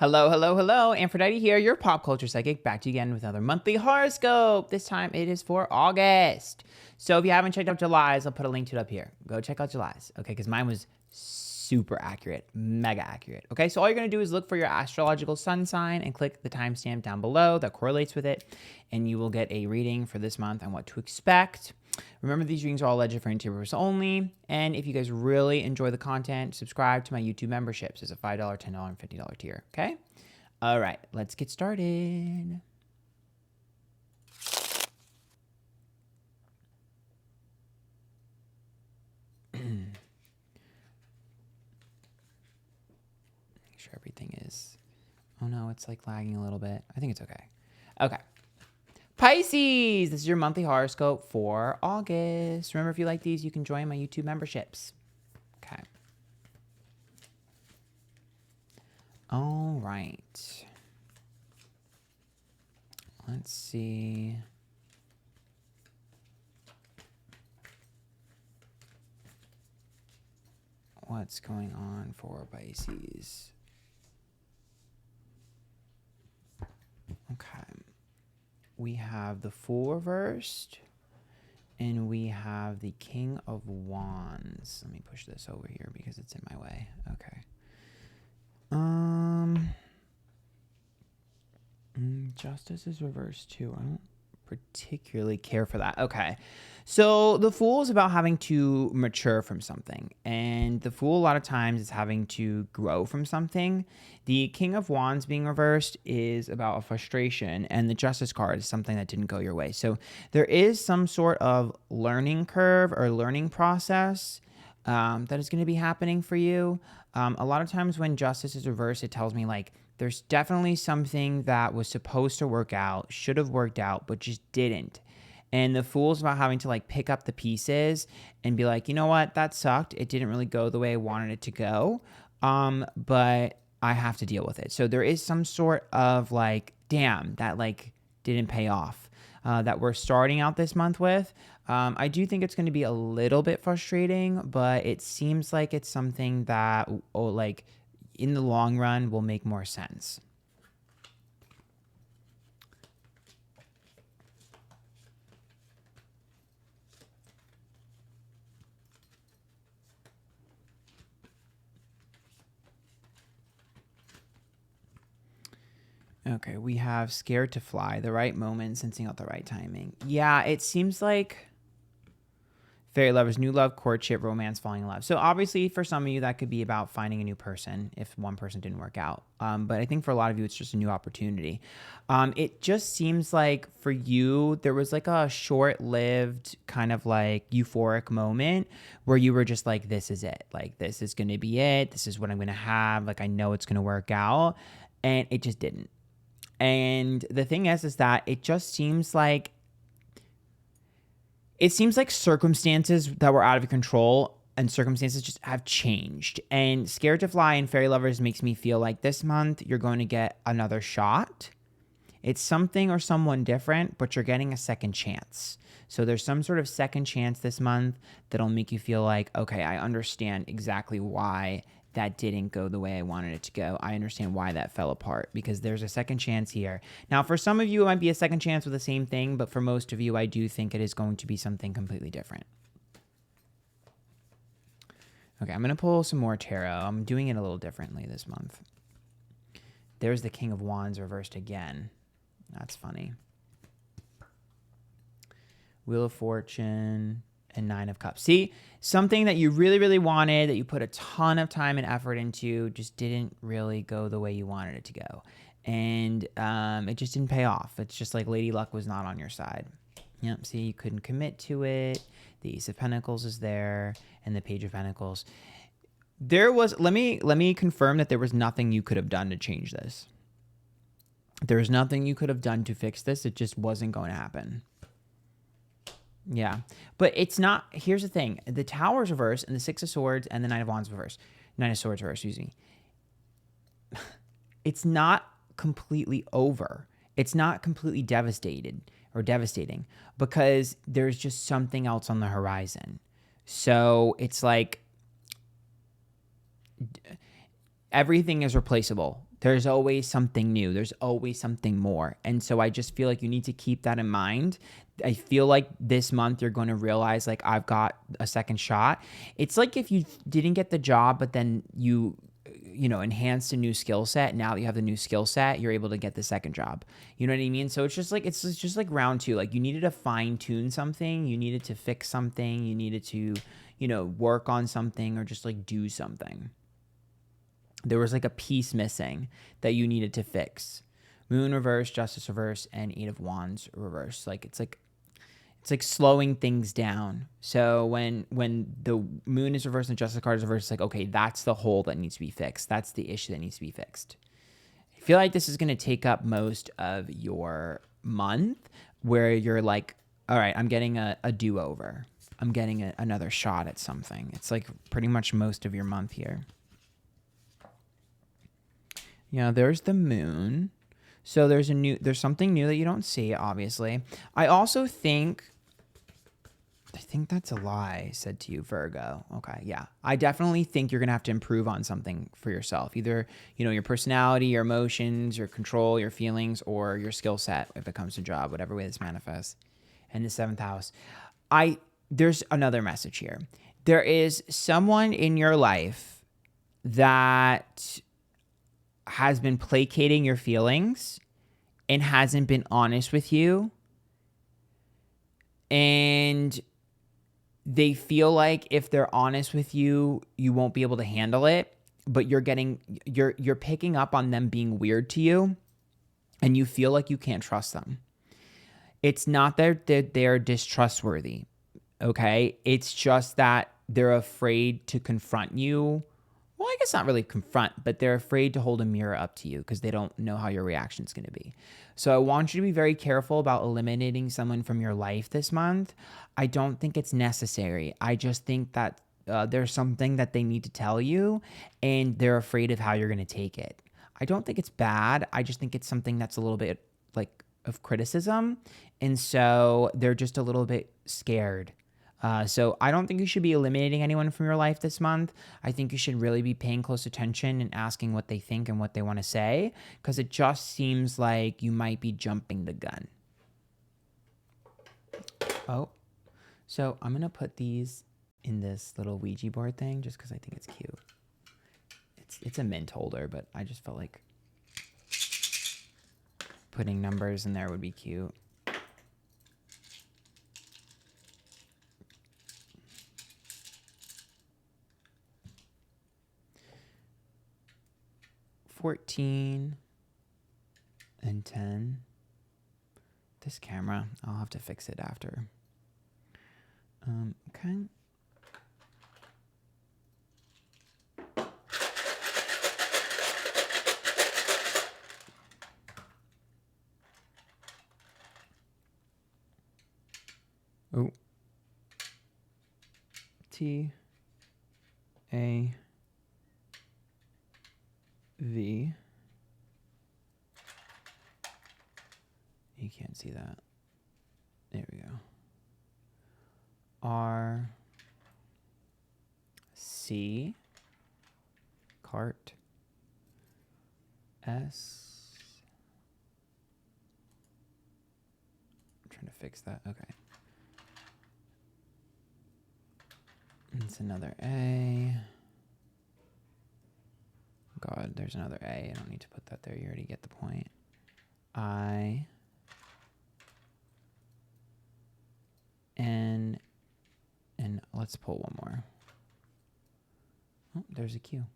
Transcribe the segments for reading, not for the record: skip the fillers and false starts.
Hello, hello, hello. Antphrodite here, your pop culture psychic, back to you again with another monthly horoscope. This time it is for August. So if you haven't checked out July's, I'll put a link to it up here. Go check out July's, okay? Because mine was super accurate, mega accurate, okay? So all you're going to do is look for your astrological sun sign and click the timestamp down below that correlates with it, and you will get a reading for this month on what to expect. Remember, these readings are all alleged for intuitors only, and if you guys really enjoy the content, subscribe to my YouTube memberships. It's a $5, $10, and $50 tier, okay? All right, let's get started. Make sure everything is... Oh no, it's like lagging a little bit. I think it's okay. Okay. Pisces, this is your monthly horoscope for August. Remember, if you like these, you can join my YouTube memberships. Okay. All right. Let's see. What's going on for Pisces? Okay. We have the Fool reversed, and we have the King of Wands. Let me push this over here because it's in my way. Okay. Justice is reversed too. I don't particularly care for that. Okay. So the Fool is about having to mature from something, and the Fool a lot of times is having to grow from something. The King of Wands being reversed is about a frustration, and the Justice card is something that didn't go your way. So there is some sort of learning curve or learning process that is going to be happening for you. A lot of times when Justice is reversed, it tells me like there's definitely something that was supposed to work out, should have worked out, but just didn't. And the Fool's about having to like pick up the pieces and be like, you know what, that sucked. It didn't really go the way I wanted it to go. But I have to deal with it. So there is some sort of like, damn, that like didn't pay off that we're starting out this month with. I do think it's going to be a little bit frustrating, but it seems like it's something that like in the long run will make more sense. Okay, we have scared to fly, the right moment, sensing out the right timing. Yeah, it seems like fairy lovers, new love, courtship, romance, falling in love. So obviously for some of you, that could be about finding a new person if one person didn't work out. But I think for a lot of you, it's just a new opportunity. It just seems like for you, there was like a short-lived kind of like euphoric moment where you were just like, this is it. Like, this is going to be it. This is what I'm going to have. Like, I know it's going to work out. And it just didn't. And the thing is that it just seems like circumstances that were out of control and circumstances just have changed. And Scared to Fly and Fairy Lovers makes me feel like this month you're going to get another shot. It's something or someone different, but you're getting a second chance. So there's some sort of second chance this month that'll make you feel like, okay, I understand exactly why that didn't go the way I wanted it to go. I understand why that fell apart because there's a second chance here. Now, for some of you, it might be a second chance with the same thing, but for most of you, I do think it is going to be something completely different. Okay, I'm going to pull some more tarot. I'm doing it a little differently this month. There's the King of Wands reversed again. That's funny. Wheel of Fortune and Nine of Cups. See, something that you really, really wanted, that you put a ton of time and effort into, just didn't really go the way you wanted it to go. And it just didn't pay off. It's just like Lady Luck was not on your side. Yep, see, you couldn't commit to it. The Ace of Pentacles is there, and the Page of Pentacles. There was, let me confirm that there was nothing you could have done to change this. There's nothing you could have done to fix this. It just wasn't going to happen. Yeah, but it's not, here's the thing. The Tower's reversed and the Six of Swords and the Nine of Wands reversed. Nine of Swords reversed, excuse me. It's not completely over. It's not completely devastating because there's just something else on the horizon. So it's like everything is replaceable, There's always something new. There's always something more. And so I just feel like you need to keep that in mind. I feel like this month you're going to realize like I've got a second shot. It's like if you didn't get the job, but then you know, enhanced a new skill set. Now that you have the new skill set, you're able to get the second job. You know what I mean? So it's just like round two. Like you needed to fine tune something. You needed to fix something. You needed to, you know, work on something or just like do something. There was like a piece missing that you needed to fix. Moon reverse, Justice reverse, and Eight of Wands reverse. It's like slowing things down. So when the Moon is reversed and Justice card is reversed, it's like, okay, that's the hole that needs to be fixed. That's the issue that needs to be fixed. I feel like this is going to take up most of your month where you're like, all right, I'm getting a do-over. I'm getting another shot at something. It's like pretty much most of your month here. Yeah, there's the Moon. So there's something new that you don't see, obviously. I think that's a lie, I said to you, Virgo. Okay, yeah. I definitely think you're going to have to improve on something for yourself. Either, you know, your personality, your emotions, your control, your feelings, or your skill set if it comes to job, whatever way this manifests. And the 7th house. There's another message here. There is someone in your life that has been placating your feelings and hasn't been honest with you. And they feel like if they're honest with you, you won't be able to handle it, but you're picking up on them being weird to you and you feel like you can't trust them. It's not that they're distrustworthy, okay? It's just that they're afraid to confront you. Well, I guess not really confront, but they're afraid to hold a mirror up to you because they don't know how your reaction is going to be. So I want you to be very careful about eliminating someone from your life this month. I don't think it's necessary. I just think that there's something that they need to tell you and they're afraid of how you're going to take it. I don't think it's bad. I just think it's something that's a little bit like of criticism. And so they're just a little bit scared. So I don't think you should be eliminating anyone from your life this month. I think you should really be paying close attention and asking what they think and what they want to say, because it just seems like you might be jumping the gun. Oh, so I'm going to put these in this little Ouija board thing just because I think it's cute. It's a mint holder, but I just felt like putting numbers in there would be cute. $14 and $10. This camera, I'll have to fix it after. Okay. Oh. T A V. You can't see that. There we go. R C cart S. I'm trying to fix that. Okay. It's another A. God, there's another A. I don't need to put that there. You already get the point. I N, and let's pull one more. Oh, there's a Q.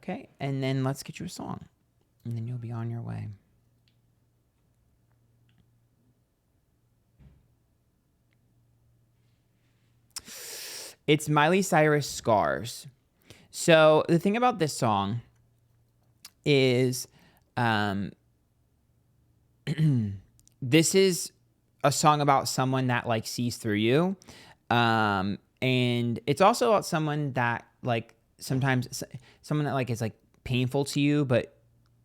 Okay, and then let's get you a song, and then you'll be on your way. It's Miley Cyrus, Scars. So the thing about this song is this is a song about someone that like sees through you. And it's also about someone that like sometimes someone that like is like painful to you, but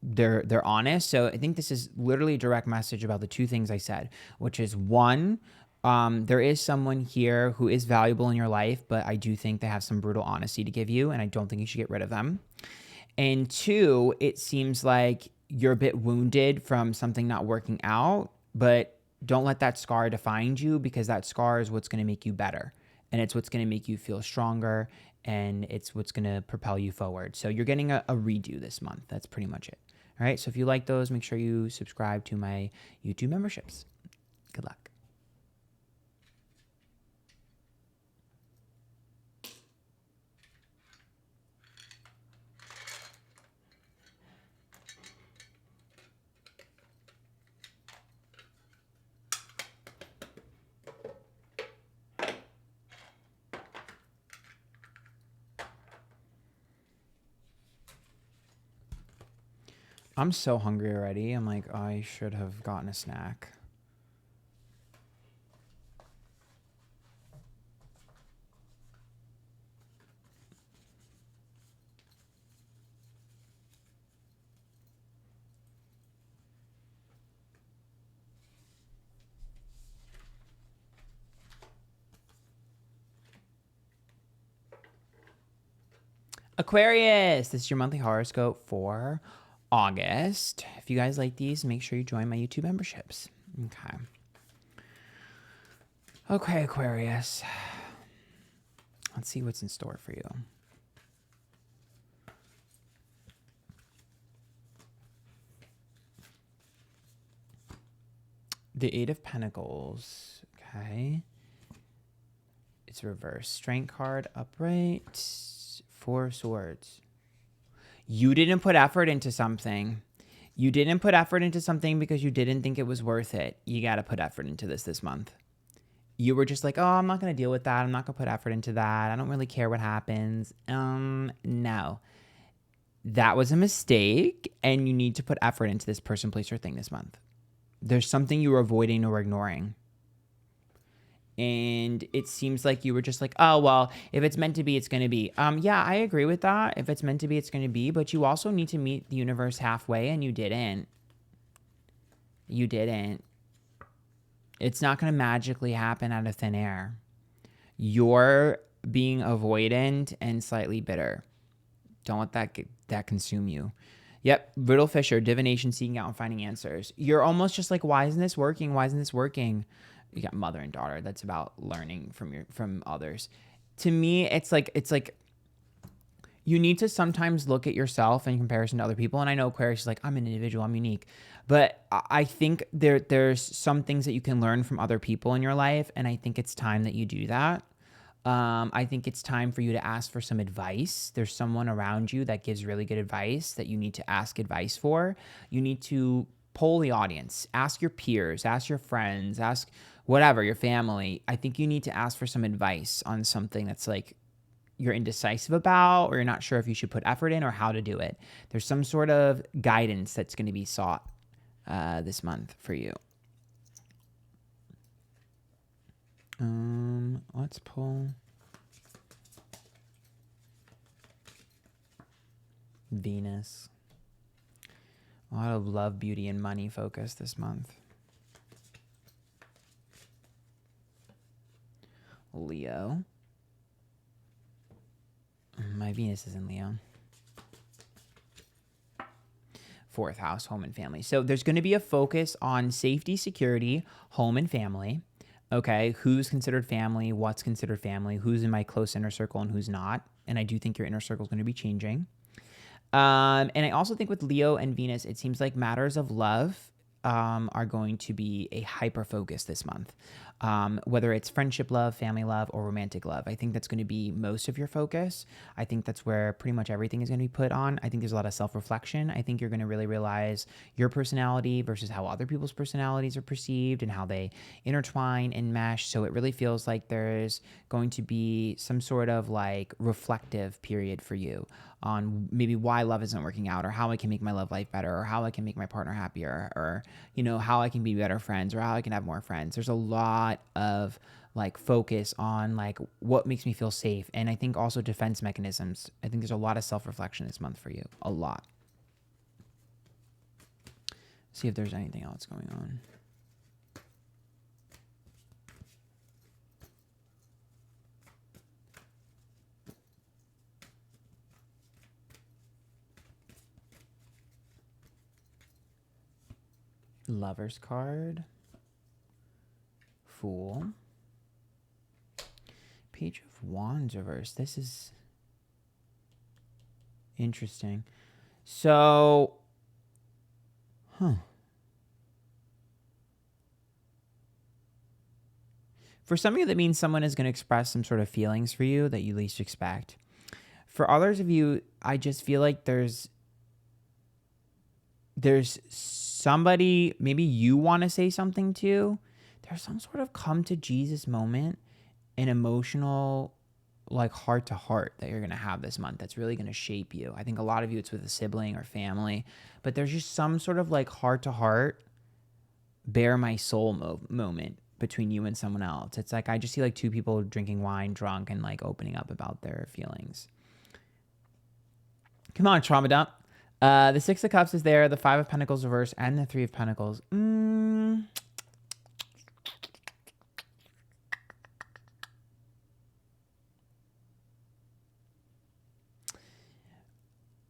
they're honest. So I think this is literally a direct message about the two things I said, which is one, there is someone here who is valuable in your life, but I do think they have some brutal honesty to give you, and I don't think you should get rid of them. And two, it seems like you're a bit wounded from something not working out, but don't let that scar define you, because that scar is what's going to make you better. And it's what's going to make you feel stronger, and it's what's going to propel you forward. So you're getting a redo this month. That's pretty much it. All right. So if you like those, make sure you subscribe to my YouTube memberships. Good luck. I'm so hungry already. I'm like, I should have gotten a snack. Aquarius, this is your monthly horoscope for August. If you guys like these, make sure you join my YouTube memberships. Okay. Okay, Aquarius. Let's see what's in store for you. The Eight of Pentacles. Okay. It's reversed. Strength card upright. Four of Swords. You didn't put effort into something. You didn't put effort into something because you didn't think it was worth it. You got to put effort into this month. You were just like, oh, I'm not going to deal with that. I'm not going to put effort into that. I don't really care what happens. No. That was a mistake, and you need to put effort into this person, place, or thing this month. There's something you were avoiding or ignoring. And it seems like you were just like, oh, well, if it's meant to be, it's going to be. Yeah, I agree with that. If it's meant to be, it's going to be. But you also need to meet the universe halfway, and you didn't. You didn't. It's not going to magically happen out of thin air. You're being avoidant and slightly bitter. Don't let that consume you. Yep, Riddle Fisher, divination, seeking out and finding answers. You're almost just like, why isn't this working? Why isn't this working? You got mother and daughter. That's about learning from others. To me, it's like you need to sometimes look at yourself in comparison to other people. And I know Aquarius is like, I'm an individual, I'm unique. But I think there's some things that you can learn from other people in your life. And I think it's time that you do that. I think it's time for you to ask for some advice. There's someone around you that gives really good advice that you need to ask advice for. You need to poll the audience, ask your peers, ask your friends, ask whatever, your family. I think you need to ask for some advice on something that's like you're indecisive about, or you're not sure if you should put effort in or how to do it. There's some sort of guidance that's going to be sought this month for you. Let's pull Venus. A lot of love, beauty, and money focus this month. Leo. My Venus is in Leo. Fourth house, home and family. So there's going to be a focus on safety, security, home and family. Okay, who's considered family, what's considered family, who's in my close inner circle and who's not. And I do think your inner circle is going to be changing. And I also think with Leo and Venus, it seems like matters of love are going to be a hyper focus this month. Whether it's friendship love, family love, or romantic love. I think that's going to be most of your focus. I think that's where pretty much everything is going to be put on. I think there's a lot of self-reflection. I think you're going to really realize your personality versus how other people's personalities are perceived and how they intertwine and mesh. So it really feels like there's going to be some sort of like reflective period for you on maybe why love isn't working out, or how I can make my love life better, or how I can make my partner happier, or, you know, how I can be better friends, or how I can have more friends. There's a lot of like focus on like what makes me feel safe. And I think also defense mechanisms. I think there's a lot of self-reflection this month for you. A lot. See if there's anything else going on. Lover's card. Fool. Page of Wands reverse. This is interesting. So, for some of you, that means someone is going to express some sort of feelings for you that you least expect. For others of you, I just feel like there's somebody maybe you want to say something to. There's some sort of come to Jesus moment, an emotional, like heart to heart that you're going to have this month that's really going to shape you. I think a lot of you, it's with a sibling or family, but there's just some sort of like heart to heart, bare my soul moment between you and someone else. It's like I just see like two people drinking wine, drunk, and like opening up about their feelings. Come on, trauma dump. The Six of Cups is there, the Five of Pentacles reverse, and the Three of Pentacles.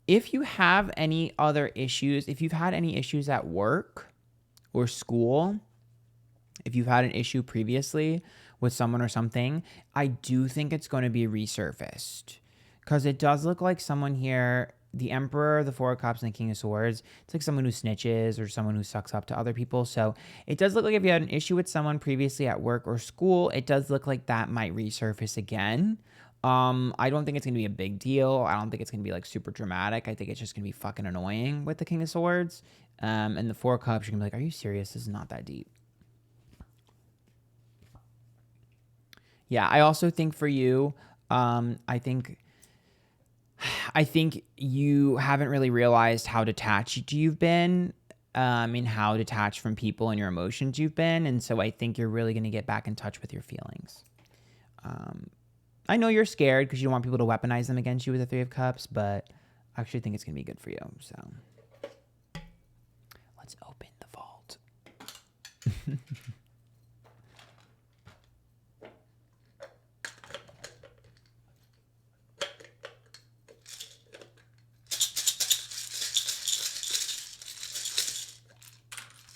If you have any other issues, if you've had any issues at work or school, if you've had an issue previously with someone or something, I do think it's going to be resurfaced. Because it does look like someone here, the Emperor, the Four of Cups, and the King of Swords, it's like someone who snitches or someone who sucks up to other people. So it does look like if you had an issue with someone previously at work or school, it does look like that might resurface again. I don't think it's going to be a big deal. I don't think it's going to be like super dramatic. I think it's just going to be fucking annoying with the King of Swords. And the Four of Cups, you're going to be like, are you serious? This is not that deep. Yeah, I also think for you, I think you haven't really realized how detached you've been, and how detached from people and your emotions you've been. And so I think you're really going to get back in touch with your feelings. I know you're scared because you don't want people to weaponize them against you with the Three of Cups, but I actually think it's going to be good for you. So let's open the vault.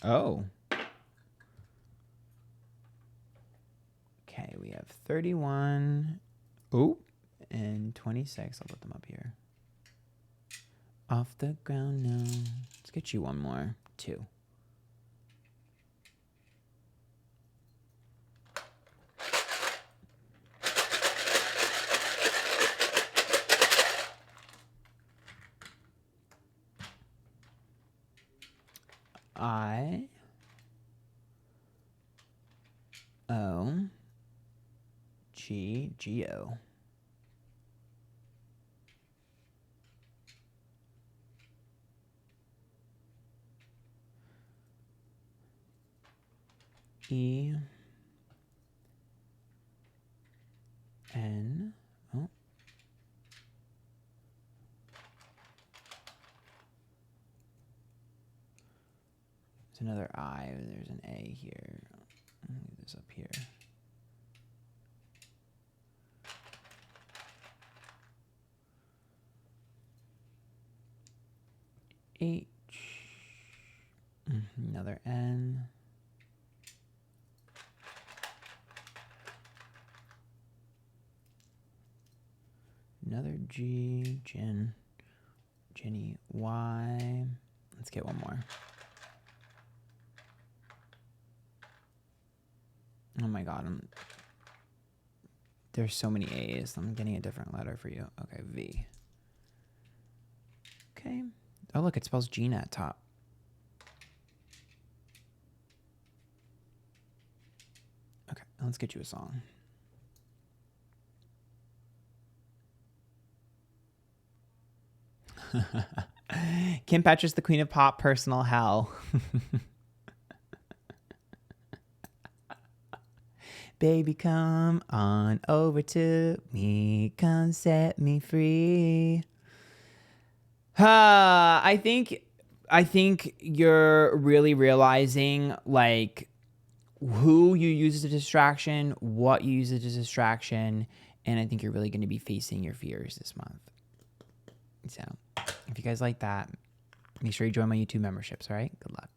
Oh. Okay, we have 31. Oh, and 26. I'll put them up here. Off the ground now. Let's get you one more. 2. I-O-G-G-O. E-N. Oh. There's another I. There's an A here. I'll leave this up here. H. Another N. Another G. Jenny. Y. Let's get one more. Oh my God, there's so many A's. I'm getting a different letter for you. Okay, V. Okay. Oh, look, it spells Gina at top. Okay, let's get you a song. Kim Petras, the queen of pop, personal hell. Baby, come on over to me. Come set me free. I think you're really realizing like who you use as a distraction, what you use as a distraction, and I think you're really going to be facing your fears this month. So if you guys like that, make sure you join my YouTube memberships, all right? Good luck.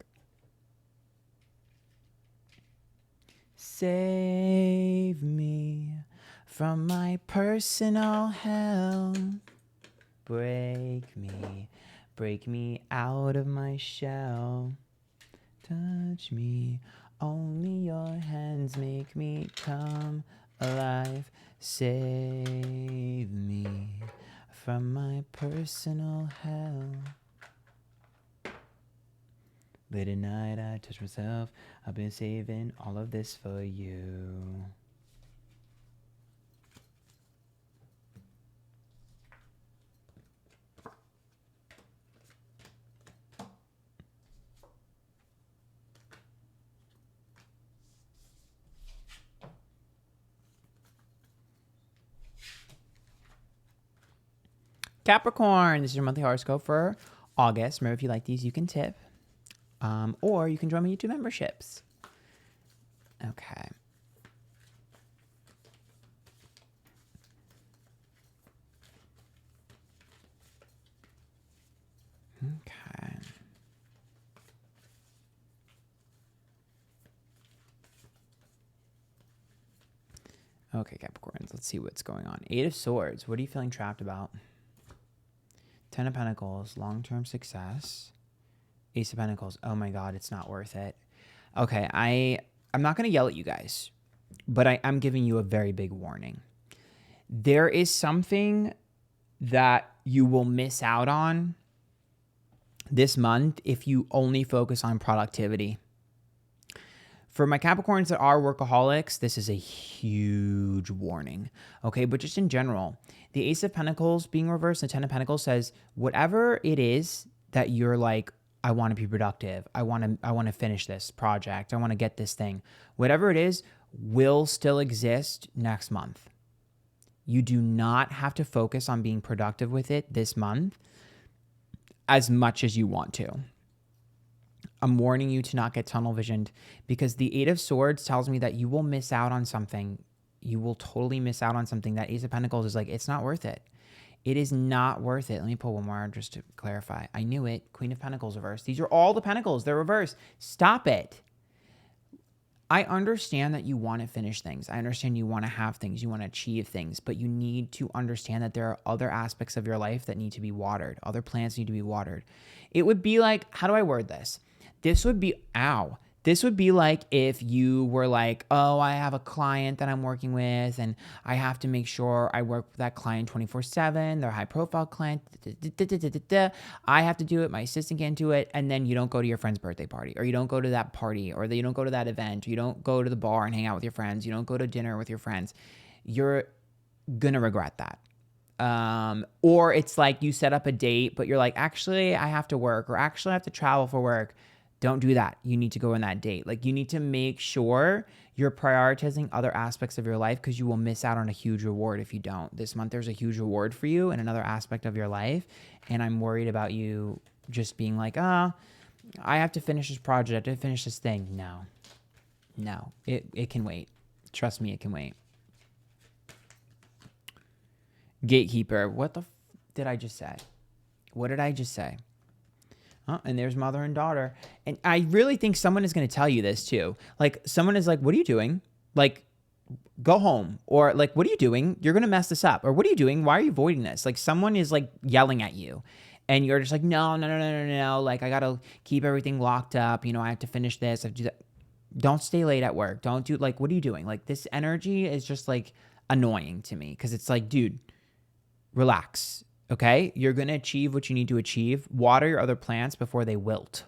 Save me from my personal hell. Break me out of my shell. Touch me, only your hands make me come alive. Save me from my personal hell. Late at night I touch myself. I've been saving all of this for you. Capricorn, this is your monthly horoscope for August. Remember, if you like these, you can tip. Or you can join my YouTube memberships. Okay. Okay. Okay, Capricorns, let's see what's going on. 8 of Swords, what are you feeling trapped about? 10 of Pentacles, long-term success. Ace of Pentacles, oh my God, it's not worth it. Okay, I'm not going to yell at you guys, but I'm giving you a very big warning. There is something that you will miss out on this month if you only focus on productivity. For my Capricorns that are workaholics, this is a huge warning, okay? But just in general, the Ace of Pentacles being reversed, the 10 of Pentacles says, whatever it is that you're like, I want to be productive, I want to finish this project, I want to get this thing, whatever it is will still exist next month. You do not have to focus on being productive with it this month as much as you want to. I'm warning you to not get tunnel visioned because the 8 of Swords tells me that you will miss out on something. You will totally miss out on something. That Ace of Pentacles is like, it's not worth it. It is not worth it. Let me pull one more just to clarify. I knew it. Queen of Pentacles reversed. These are all the Pentacles. They're reversed. Stop it. I understand that you want to finish things. I understand you want to have things. You want to achieve things. But you need to understand that there are other aspects of your life that need to be watered. Other plants need to be watered. It would be like, how do I word this? This would be, this would be like if you were like, oh, I have a client that I'm working with and I have to make sure I work with that client 24/7. They're a high profile client. I have to do it. My assistant can't do it. And then you don't go to your friend's birthday party, or you don't go to that party, or you don't go to that event, or you don't go to the bar and hang out with your friends. You don't go to dinner with your friends. You're going to regret that. Or it's like you set up a date, but you're like, actually, I have to work, or actually I have to travel for work. Don't do that. You need to go on that date. Like, you need to make sure you're prioritizing other aspects of your life because you will miss out on a huge reward if you don't. This month, there's a huge reward for you in another aspect of your life. And I'm worried about you just being like, I have to finish this project. I have to finish this thing. No, it can wait. Trust me, it can wait. Gatekeeper. What the did I just say? What did I just say? And there's mother and daughter. And I really think someone is going to tell you this too. Like, someone is like, what are you doing? Like, go home. Or like, what are you doing? You're going to mess this up. Or what are you doing? Why are you avoiding this? Like, someone is like yelling at you. And you're just like, no. Like, I got to keep everything locked up. You know, I have to finish this. I have to do that. Don't stay late at work. Don't do, like, what are you doing? Like, this energy is just like annoying to me. Because it's like, dude, relax. Okay, you're going to achieve what you need to achieve. Water your other plants before they wilt.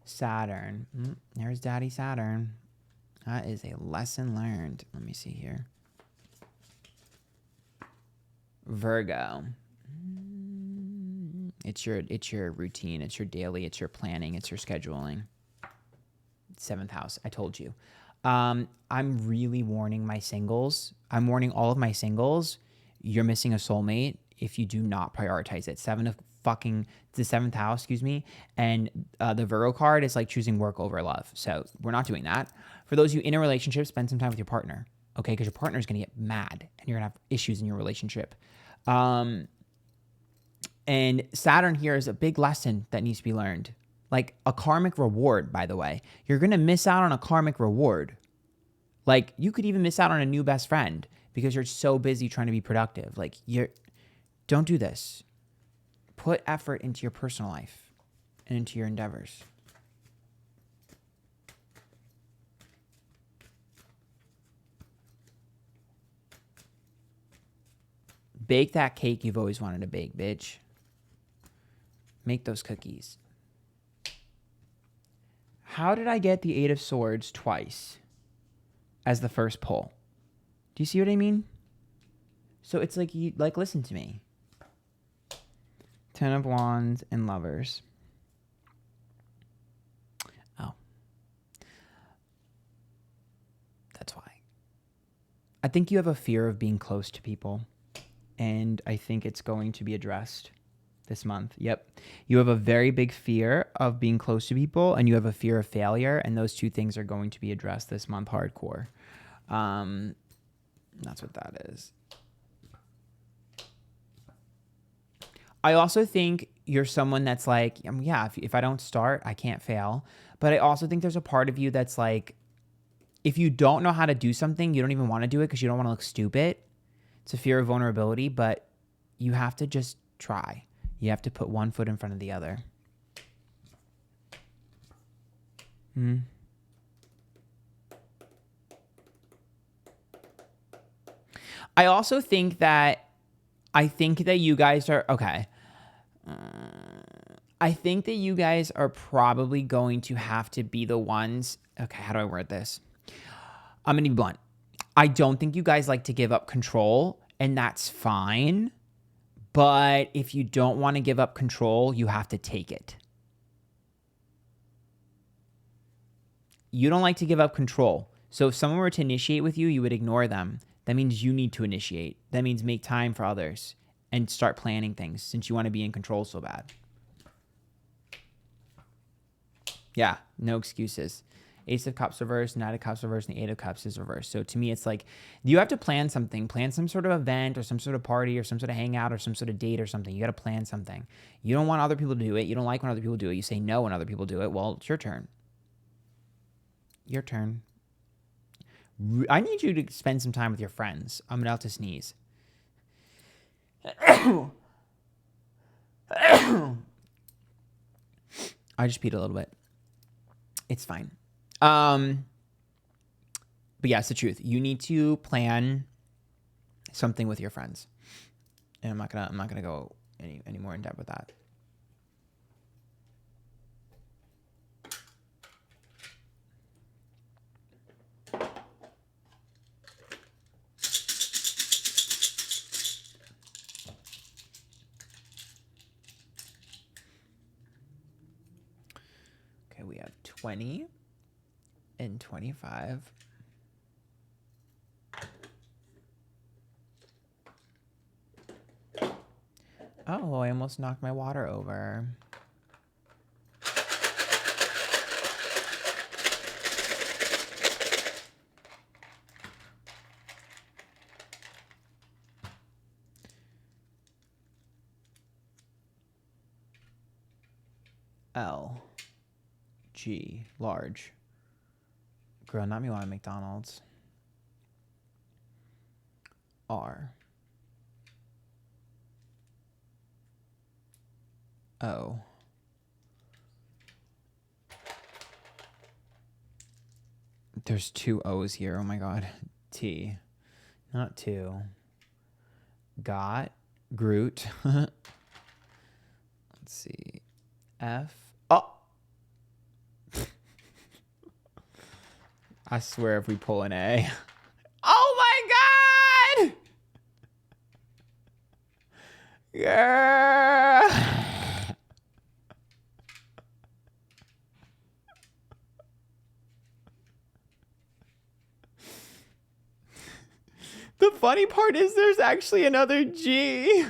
Saturn. There's Daddy Saturn. That is a lesson learned. Let me see here. Virgo. It's your routine. It's your daily. It's your planning. It's your scheduling. 7th house. I told you. I'm really warning my singles. I'm warning all of my singles. You're missing a soulmate if you do not prioritize it. The 7th house, and the Virgo card is like choosing work over love. So we're not doing that. For those of you in a relationship, spend some time with your partner, okay? Because your partner is going to get mad and you're going to have issues in your relationship. And And Saturn here is a big lesson that needs to be learned. Like a karmic reward, by the way. You're going to miss out on a karmic reward. Like you could even miss out on a new best friend because you're so busy trying to be productive. Like don't do this. Put effort into your personal life and into your endeavors. Bake that cake you've always wanted to bake, bitch. Make those cookies. How did I get the Eight of Swords twice as the first pull? Do you see what I mean? So it's like, listen to me. Ten of Wands and Lovers. Oh. That's why. I think you have a fear of being close to people. And I think it's going to be addressed this month. Yep. You have a very big fear of being close to people, and you have a fear of failure, and those two things are going to be addressed this month hardcore. That's what that is. I also think you're someone that's like, yeah, if I don't start, I can't fail. But I also think there's a part of you that's like, if you don't know how to do something, you don't even want to do it because you don't want to look stupid. It's a fear of vulnerability, but you have to just try. You have to put one foot in front of the other. I also think that you guys are okay. I think that you guys are probably going to have to be the ones. Okay, how do I word this? I'm going to be blunt. I don't think you guys like to give up control, and that's fine. But if you don't want to give up control, you have to take it. You don't like to give up control. So if someone were to initiate with you, you would ignore them. That means you need to initiate. That means make time for others and start planning things since you want to be in control so bad. Yeah, no excuses. Ace of Cups reversed, Knight of Cups reversed, and the Eight of Cups is reversed. So to me, it's like you have to plan something. Plan some sort of event or some sort of party or some sort of hangout or some sort of date or something. You got to plan something. You don't want other people to do it. You don't like when other people do it. You say no when other people do it. Well, it's your turn. Your turn. I need you to spend some time with your friends. I'm about to sneeze. I just peed a little bit. It's fine. But yeah, it's the truth. You need to plan something with your friends. And I'm not gonna go any more in depth with that. Okay, we have 20 and 25. Oh, I almost knocked my water over. L. G. Large. Girl, not me want McDonald's. R. O. There's two O's here. Oh my God. T. Not two. Got. Groot. Let's see. F. Oh! I swear if we pull an A. Oh my God! Yeah. The funny part is there's actually another G.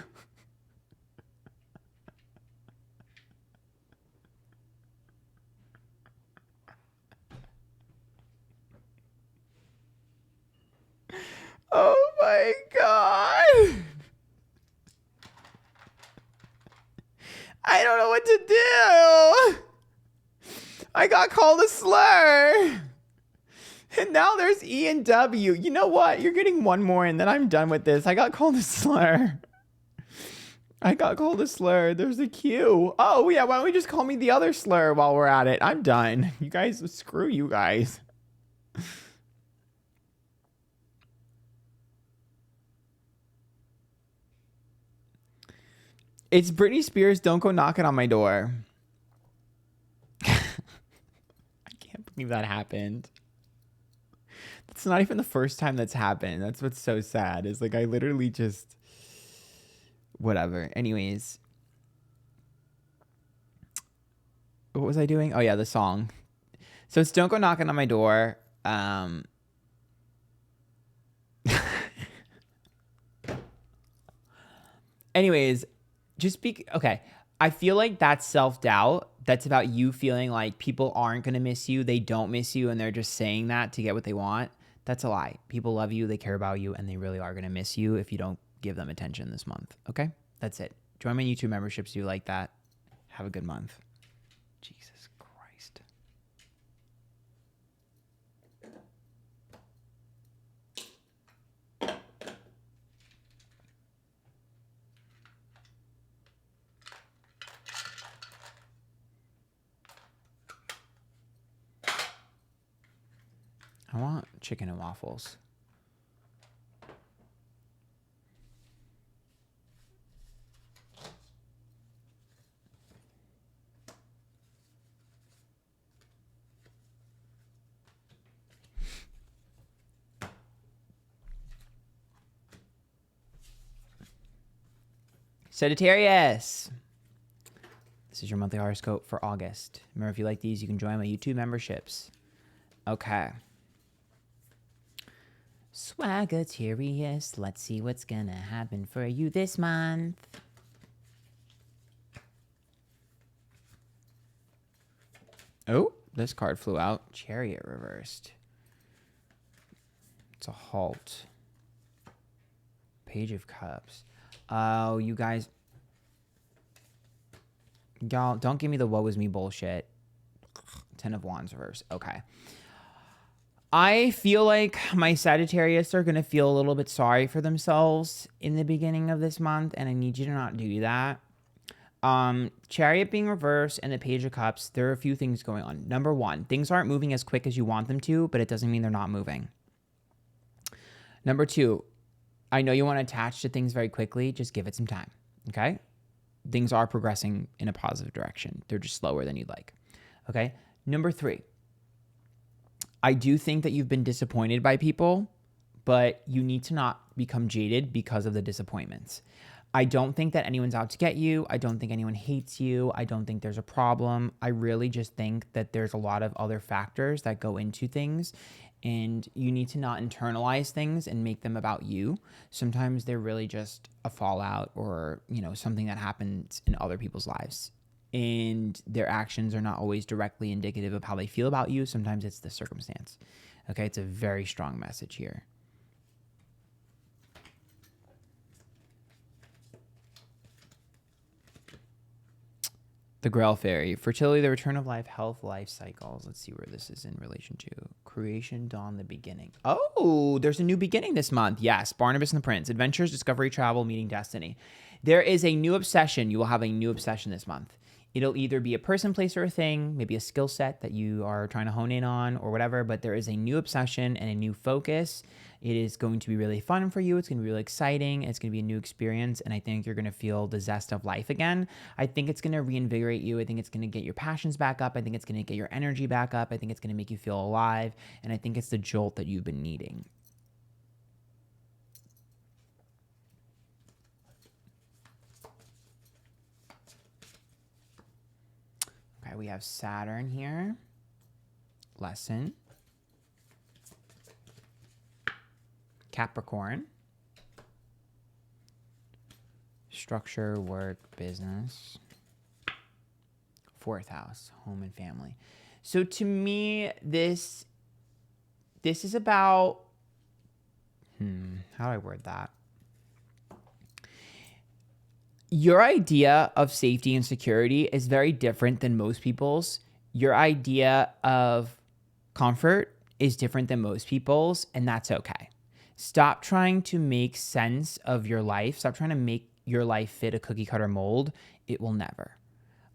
Oh my God. I don't know what to do. I got called a slur. And now there's E and W. You know what? You're getting one more and then I'm done with this. I got called a slur. I got called a slur. There's a Q. Oh, yeah. Why don't we just call me the other slur while we're at it? I'm done. You guys, screw you guys. It's Britney Spears. Don't go knocking on my door. I can't believe that happened. It's not even the first time that's happened. That's what's so sad is like I literally just whatever. Anyways, what was I doing? Oh yeah, the song. So it's Don't Go Knocking on My Door. Anyways, just be okay. I feel like that's self-doubt. That's about you feeling like people aren't going to miss you. They don't miss you and they're just saying that to get what they want. That's a lie. People love you, they care about you, and they really are going to miss you if you don't give them attention this month. Okay? That's it. Join my YouTube memberships if you like that. Have a good month. Jesus Christ. I want chicken and waffles. Sagittarius. This is your monthly horoscope for August. Remember, if you like these, you can join my YouTube memberships. Okay. Swagatarius, let's see what's gonna happen for you this month. Oh, this card flew out. Chariot reversed. It's a halt. Page of Cups. Oh, you guys. Y'all, don't give me the woe is me bullshit. 10 of Wands reverse. Okay. I feel like my Sagittarius are going to feel a little bit sorry for themselves in the beginning of this month, and I need you to not do that. Chariot being reversed and the Page of Cups, there are a few things going on. Number one, things aren't moving as quick as you want them to, but it doesn't mean they're not moving. Number two, I know you want to attach to things very quickly. Just give it some time, okay? Things are progressing in a positive direction. They're just slower than you'd like, okay? Number three, I do think that you've been disappointed by people, but you need to not become jaded because of the disappointments. I don't think that anyone's out to get you. I don't think anyone hates you. I don't think there's a problem. I really just think that there's a lot of other factors that go into things, and you need to not internalize things and make them about you. Sometimes they're really just a fallout or, you know, something that happens in other people's lives. And their actions are not always directly indicative of how they feel about you. Sometimes it's the circumstance. Okay, it's a very strong message here. The Grail Fairy. Fertility, the return of life, health, life cycles. Let's see where this is in relation to. Creation, dawn, the beginning. Oh, there's a new beginning this month. Yes, Barnabas and the Prince. Adventures, discovery, travel, meeting destiny. There is a new obsession. You will have a new obsession this month. It'll either be a person, place, or a thing, maybe a skill set that you are trying to hone in on or whatever, but there is a new obsession and a new focus. It is going to be really fun for you. It's going to be really exciting. It's going to be a new experience, and I think you're going to feel the zest of life again. I think it's going to reinvigorate you. I think it's going to get your passions back up. I think it's going to get your energy back up. I think it's going to make you feel alive, and I think it's the jolt that you've been needing. Okay, we have Saturn here. Lesson. Capricorn. Structure, work, business. Fourth house, home and family. So to me, this is about, how do I word that? Your idea of safety and security is very different than most people's. Your idea of comfort is different than most people's, and that's okay. Stop trying to make sense of your life. Stop trying to make your life fit a cookie cutter mold. It will never.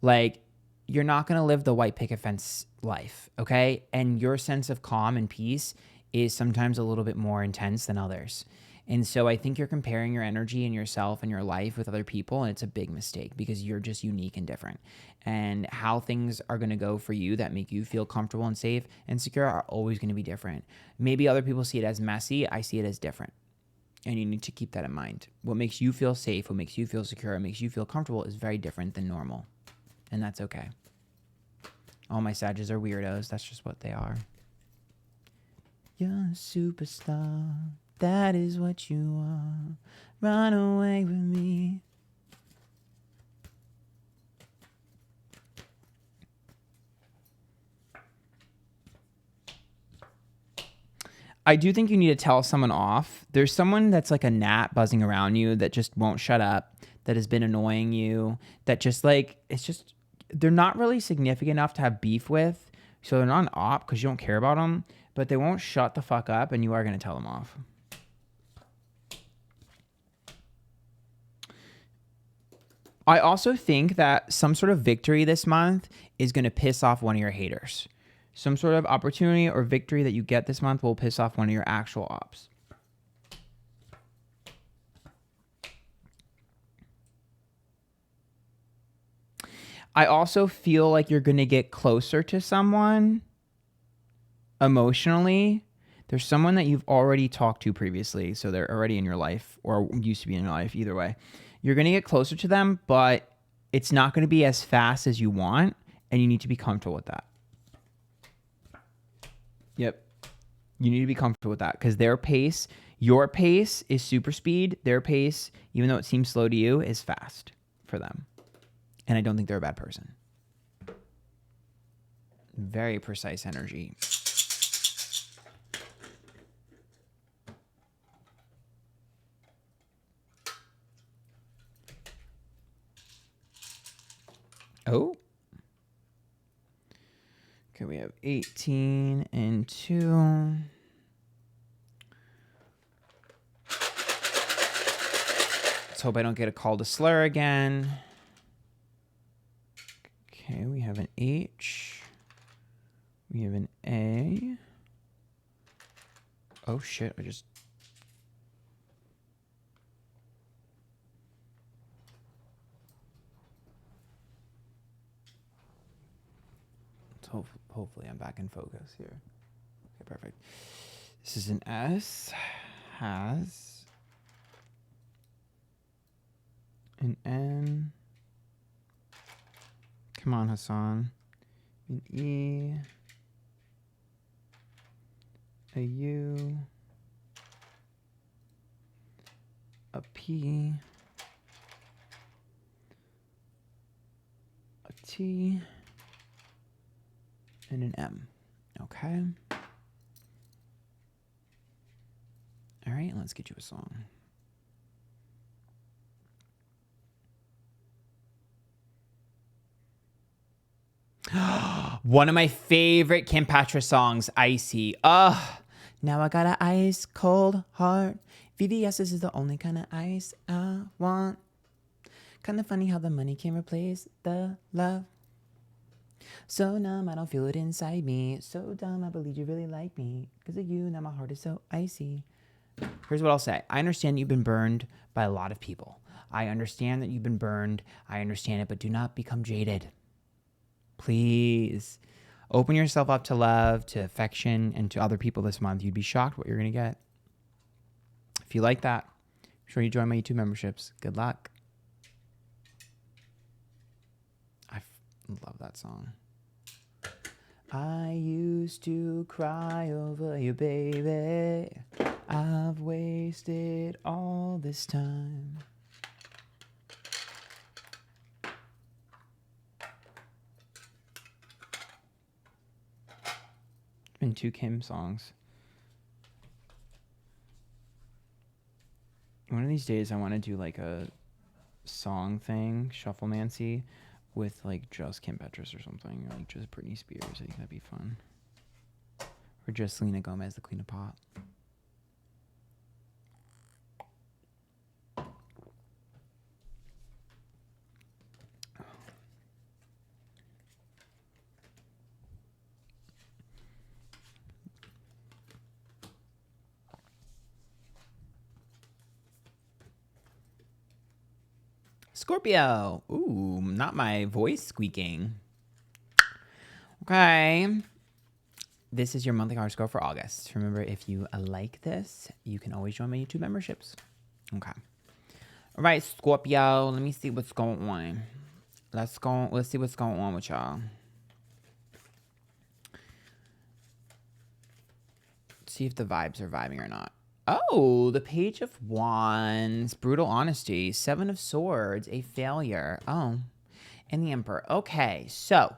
Like, you're not going to live the white picket fence life, okay? And your sense of calm and peace is sometimes a little bit more intense than others. And so I think you're comparing your energy and yourself and your life with other people, and it's a big mistake because you're just unique and different. And how things are going to go for you that make you feel comfortable and safe and secure are always going to be different. Maybe other people see it as messy. I see it as different. And you need to keep that in mind. What makes you feel safe, what makes you feel secure, what makes you feel comfortable is very different than normal. And that's okay. All my Sages are weirdos. That's just what they are. You're a superstar. That is what you are. Run away with me. I do think you need to tell someone off. There's someone that's like a gnat buzzing around you that just won't shut up, that has been annoying you, that just like, it's just, they're not really significant enough to have beef with. So they're not an op because you don't care about them, but they won't shut the fuck up and you are going to tell them off. I also think that some sort of victory this month is going to piss off one of your haters. Some sort of opportunity or victory that you get this month will piss off one of your actual ops. I also feel like you're going to get closer to someone emotionally. There's someone that you've already talked to previously, so they're already in your life or used to be in your life, either way. You're going to get closer to them, but it's not going to be as fast as you want, and you need to be comfortable with that. Yep. You need to be comfortable with that because their pace, your pace is super speed. Their pace, even though it seems slow to you, is fast for them. And I don't think they're a bad person. Very precise energy. Oh. Okay, we have 18 and 2. Let's hope I don't get a call to slur again. Okay, we have an H. We have an A. Oh shit, I just... Hopefully I'm back in focus here. Okay, perfect. This is an S. Has. An N. Come on, Hassan. An E. A U. A P. A T. And an M. Okay. All right, let's get you a song. One of my favorite Kim Patra songs, Icy. Ugh. Now I got an ice cold heart. VVS's is the only kind of ice I want. Kind of funny how the money can replace the love. So numb, I don't feel it inside me. So dumb, I believe you really like me. Because of you, now my heart is so icy. Here's what I'll say. I understand you've been burned by a lot of people. I understand that you've been burned. I understand it, but do not become jaded. Please. Open yourself up to love, to affection, and to other people this month. You'd be shocked what you're going to get. If you like that, be sure you join my YouTube memberships. Good luck. I love that song. I used to cry over you, baby. I've wasted all this time. Been 2 Kim songs. One of these days I want to do like a song thing, shufflemancy, with like just Kim Petras or something, or like just Britney Spears. I think that'd be fun. Or just Selena Gomez, the Queen of Pop. Scorpio. Ooh, not my voice squeaking. Okay. This is your monthly horoscope for August. Remember, if you like this, you can always join my YouTube memberships. Okay. All right, Scorpio. Let me see what's going on. Let's see what's going on with y'all. See if the vibes are vibing or not. Oh, the Page of Wands, brutal honesty, Seven of Swords, a failure. Oh, and the Emperor. Okay, so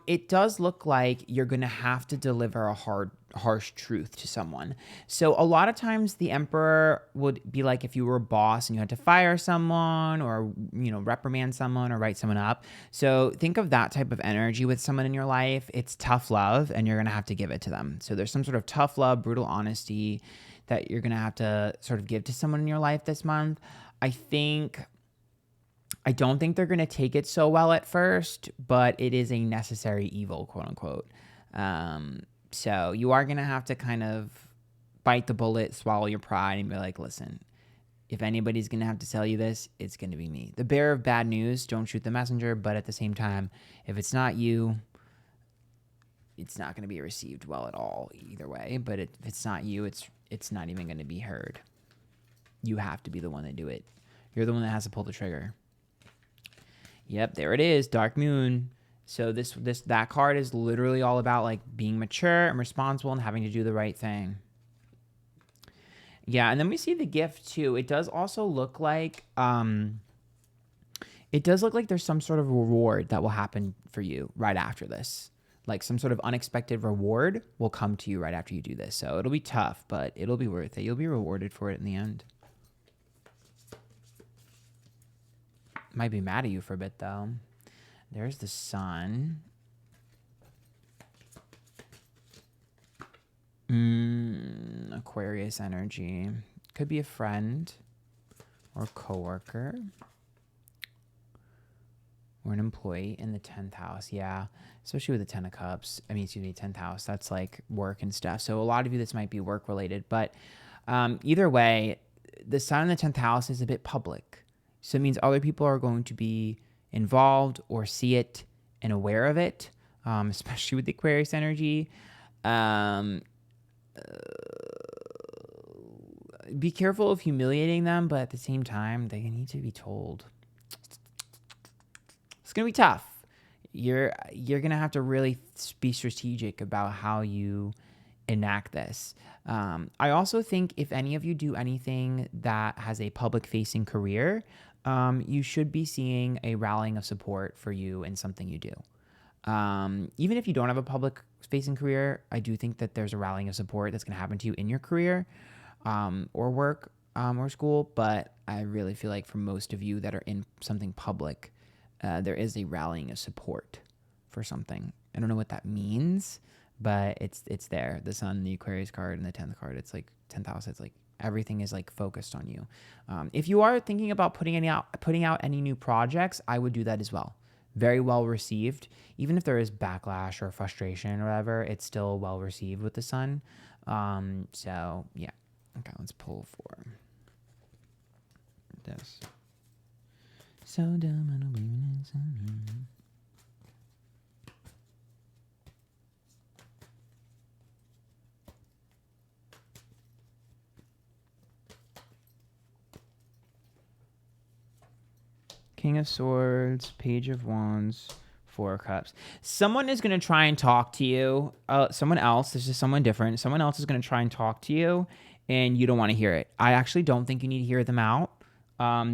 it does look like you're gonna have to deliver a harsh truth to someone. So a lot of times the Emperor would be like if you were a boss and you had to fire someone or, you know, reprimand someone or write someone up. So think of that type of energy with someone in your life. It's tough love and you're going to have to give it to them. So there's some sort of tough love, brutal honesty that you're going to have to sort of give to someone in your life this month. I don't think they're going to take it so well at first, but it is a necessary evil, quote unquote. So you are going to have to kind of bite the bullet, swallow your pride, and be like, listen, if anybody's going to have to tell you this, it's going to be me. The bearer of bad news, don't shoot the messenger. But at the same time, if it's not you, it's not going to be received well at all either way. But if it's not you, it's not even going to be heard. You have to be the one to do it. You're the one that has to pull the trigger. Yep, there it is, Dark Moon. So that card is literally all about like being mature and responsible and having to do the right thing. Yeah, and then we see the gift too. It does also look like there's some sort of reward that will happen for you right after this. Like some sort of unexpected reward will come to you right after you do this. So it'll be tough, but it'll be worth it. You'll be rewarded for it in the end. Might be mad at you for a bit though. There's the Sun. Aquarius energy. Could be a friend or a coworker or an employee in the 10th house. Yeah, especially with the 10 of cups. 10th house. That's like work and stuff. So a lot of you, this might be work related, but either way, the Sun in the 10th house is a bit public. So it means other people are going to be involved or see it and aware of it, especially with the Aquarius energy. Be careful of humiliating them, but at the same time, they need to be told. It's going to be tough. You're going to have to really be strategic about how you enact this. I also think if any of you do anything that has a public-facing career, you should be seeing a rallying of support for you in something you do. Even if you don't have a public-facing career, I do think that there's a rallying of support that's going to happen to you in your career or work or school. But I really feel like for most of you that are in something public, there is a rallying of support for something. I don't know what that means, but it's there. The Sun, the Aquarius card, and the 10th card. It's like 10th house. It's like everything is like focused on you. If you are thinking about putting out any new projects, I would do that as well. Very well received. Even if there is backlash or frustration or whatever, it's still well received with the Sun. So yeah. Okay, let's pull for this. So dumb, I don't believe in it. King of Swords, Page of Wands, Four of Cups. Someone is going to try and talk to you. Someone else, this is someone different. Someone else is going to try and talk to you, and you don't want to hear it. I actually don't think you need to hear them out.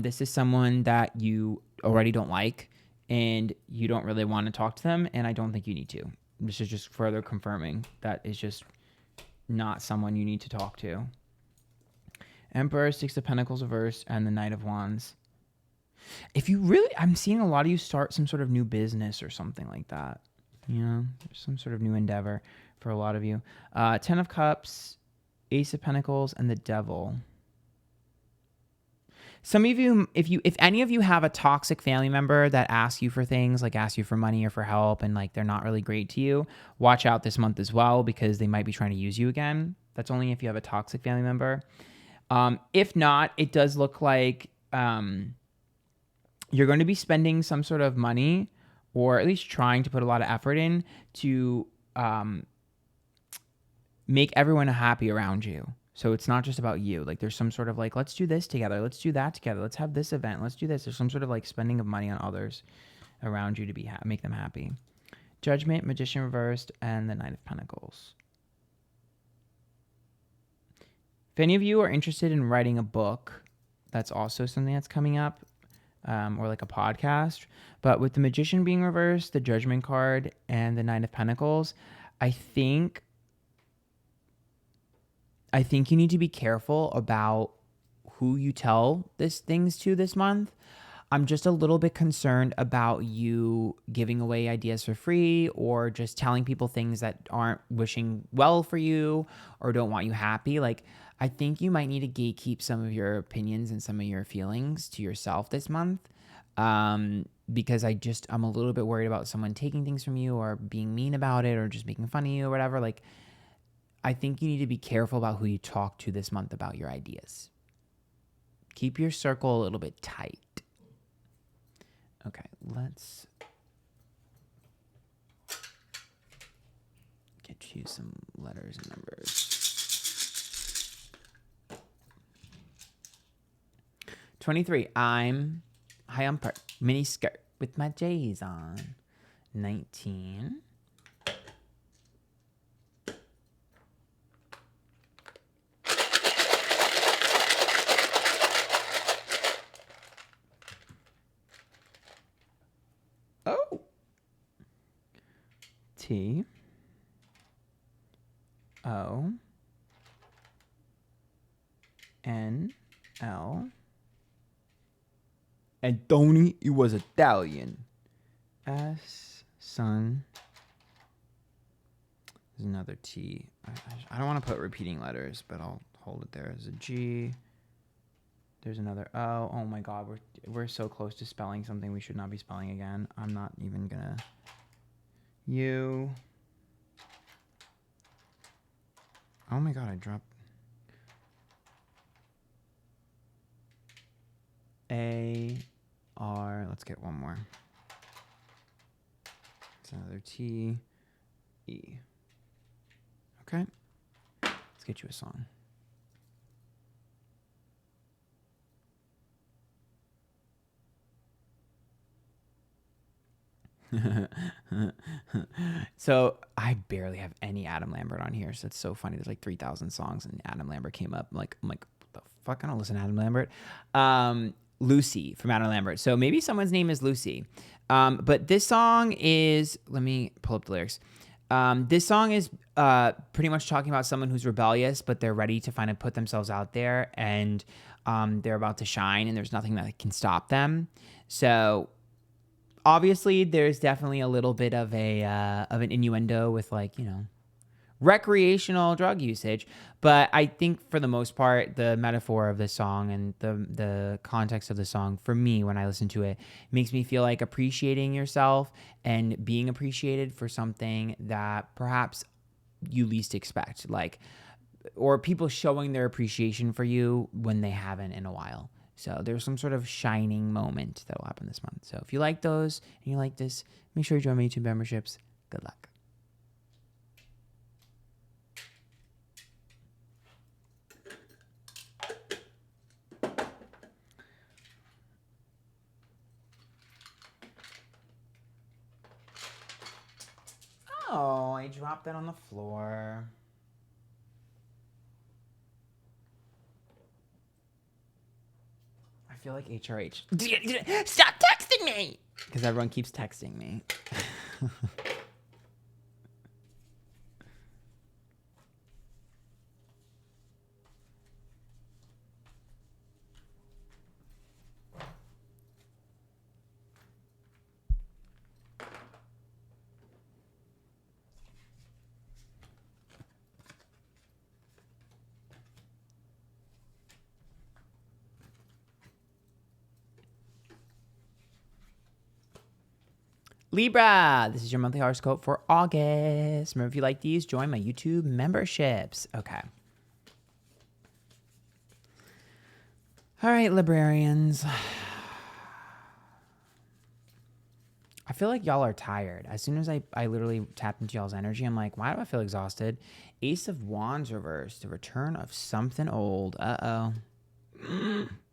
This is someone that you already don't like, and you don't really want to talk to them, and I don't think you need to. This is just further confirming that is just not someone you need to talk to. Emperor, Six of Pentacles reversed, and the Knight of Wands. If you really, I'm seeing a lot of you start some sort of new business or something like that. You know, some sort of new endeavor for a lot of you. 10 of Cups, Ace of Pentacles, and the Devil. Some of you, if any of you have a toxic family member that asks you for things, like asks you for money or for help, and like they're not really great to you, watch out this month as well, because they might be trying to use you again. That's only if you have a toxic family member. If not, it does look like you're going to be spending some sort of money, or at least trying to put a lot of effort in to make everyone happy around you. So it's not just about you. Like there's some sort of like, let's do this together. Let's do that together. Let's have this event. Let's do this. There's some sort of like spending of money on others around you to be make them happy. Judgment, Magician reversed, and the Knight of Pentacles. If any of you are interested in writing a book, that's also something that's coming up, or like a podcast. But with the Magician being reversed, the Judgment card, and the Nine of Pentacles, I think you need to be careful about who you tell things to this month. I'm just a little bit concerned about you giving away ideas for free, or just telling people things that aren't wishing well for you or don't want you happy. Like, I think you might need to gatekeep some of your opinions and some of your feelings to yourself this month. Because I'm a little bit worried about someone taking things from you or being mean about it or just making fun of you or whatever. Like, I think you need to be careful about who you talk to this month about your ideas. Keep your circle a little bit tight. Okay, let's get you some letters and numbers. 23, I'm high on mini skirt with my J's on. 19. Oh. T. O. N. L. And Tony, he was Italian. S. Sun. There's another T. I don't want to put repeating letters, but I'll hold it there. There's a G. There's another O. Oh my God, we're so close to spelling something we should not be spelling again. I'm not even gonna. U. Oh my God, I dropped. A. R. Let's get one more. It's another T. E. Okay. Let's get you a song. So I barely have any Adam Lambert on here, so it's so funny. There's like 3,000 songs and Adam Lambert came up. I'm like, what the fuck? I don't listen to Adam Lambert. Lucy from Adam Lambert. So maybe someone's name is Lucy. But this song is, let me pull up the lyrics. This song is pretty much talking about someone who's rebellious, but they're ready to finally put themselves out there, and they're about to shine, and there's nothing that can stop them. So obviously, there's definitely a little bit of an innuendo with, like, you know, recreational drug usage. But I think for the most part, the metaphor of the song and the context of the song, for me, when I listen to it, makes me feel like appreciating yourself and being appreciated for something that perhaps you least expect, like, or people showing their appreciation for you when they haven't in a while. So there's some sort of shining moment that will happen this month. So if you like those and you like this, make sure you join my YouTube memberships. Good luck. Oh, I dropped that on the floor. I feel like HRH. Stop texting me! Because everyone keeps texting me. Libra, this is your monthly horoscope for August. Remember, if you like these, join my YouTube memberships. Okay. All right, Librarians. I feel like y'all are tired. As soon as I literally tapped into y'all's energy, I'm like, why do I feel exhausted? Ace of Wands reversed. The return of something old. Uh-oh.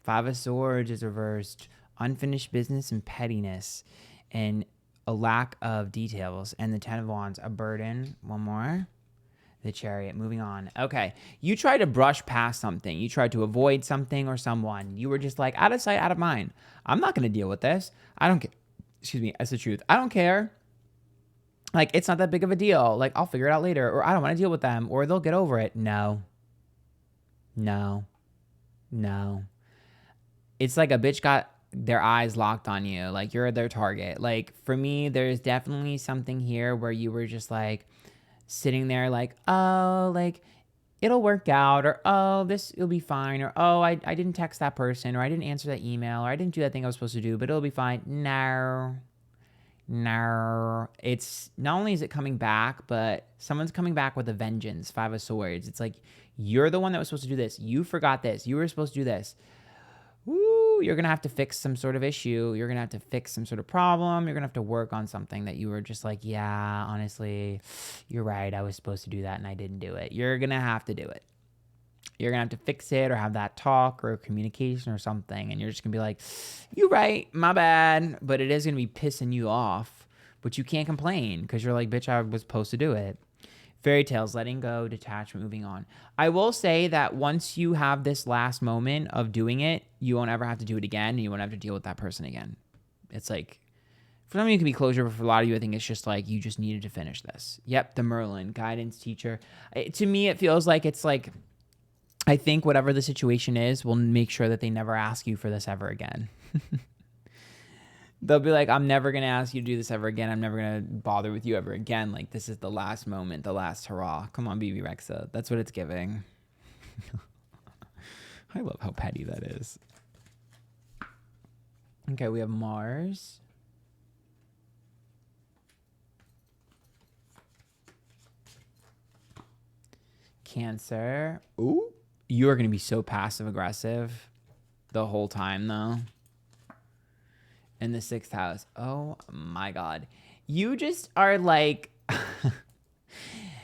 Five of Swords is reversed. Unfinished business and pettiness. And a lack of details. And the Ten of Wands, a burden. One more. The Chariot, moving on. Okay. You tried to brush past something. You tried to avoid something or someone. You were just like, out of sight, out of mind. I'm not going to deal with this. I don't care. Excuse me, that's the truth. I don't care. Like, it's not that big of a deal. Like, I'll figure it out later. Or I don't want to deal with them. Or they'll get over it. No. No. No. It's like a bitch got their eyes locked on you. Like, you're their target. Like, for me, there's definitely something here where you were just like sitting there like, oh, like, it'll work out. Or, oh, it'll be fine. Or, oh, I didn't text that person. Or I didn't answer that email. Or I didn't do that thing I was supposed to do, but it'll be fine. No. It's not only is it coming back, but someone's coming back with a vengeance. Five of Swords. It's like, you're the one that was supposed to do this. You forgot this. You were supposed to do this. Woo, you're going to have to fix some sort of issue. You're going to have to fix some sort of problem. You're going to have to work on something that you were just like, yeah, honestly, you're right. I was supposed to do that and I didn't do it. You're going to have to do it. You're going to have to fix it or have that talk or communication or something. And you're just going to be like, you're right, my bad. But it is going to be pissing you off. But you can't complain because you're like, bitch, I was supposed to do it. Fairy tales, letting go, detachment, moving on. I will say that once you have this last moment of doing it, you won't ever have to do it again. And you won't have to deal with that person again. It's like, for some of you, it can be closure, but for a lot of you, I think it's just like, you just needed to finish this. Yep, the Merlin, guidance, teacher. To me, it feels like it's like, I think whatever the situation is, we'll make sure that they never ask you for this ever again. They'll be like, I'm never going to ask you to do this ever again. I'm never going to bother with you ever again. Like, this is the last moment, the last hurrah. Come on, BB Rexa. That's what it's giving. I love how petty that is. Okay, we have Mars. Cancer. Ooh. You are going to be so passive aggressive the whole time, though. In the 6th house. Oh my God. You just are like,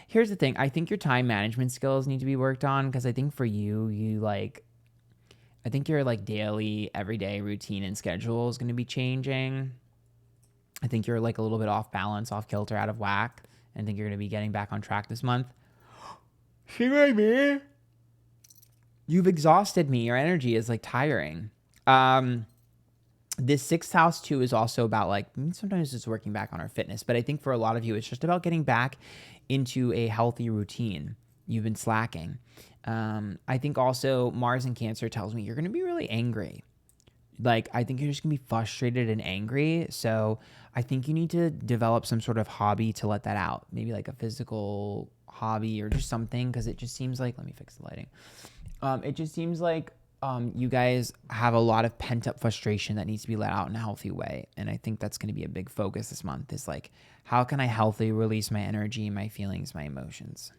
here's the thing. I think your time management skills need to be worked on because I think for you like, I think your like daily, everyday routine and schedule is going to be changing. I think you're like a little bit off balance, off kilter, out of whack. I think you're going to be getting back on track this month. See what I mean? You've exhausted me. Your energy is like tiring. This 6th house too is also about like, sometimes it's working back on our fitness, but I think for a lot of you, it's just about getting back into a healthy routine. You've been slacking. I think also Mars in Cancer tells me you're going to be really angry. Like, I think you're just gonna be frustrated and angry. So I think you need to develop some sort of hobby to let that out. Maybe like a physical hobby or just something. Cause it just seems like, let me fix the lighting. It just seems like you guys have a lot of pent up frustration that needs to be let out in a healthy way. And I think that's going to be a big focus this month is like, how can I healthily release my energy, my feelings, my emotions?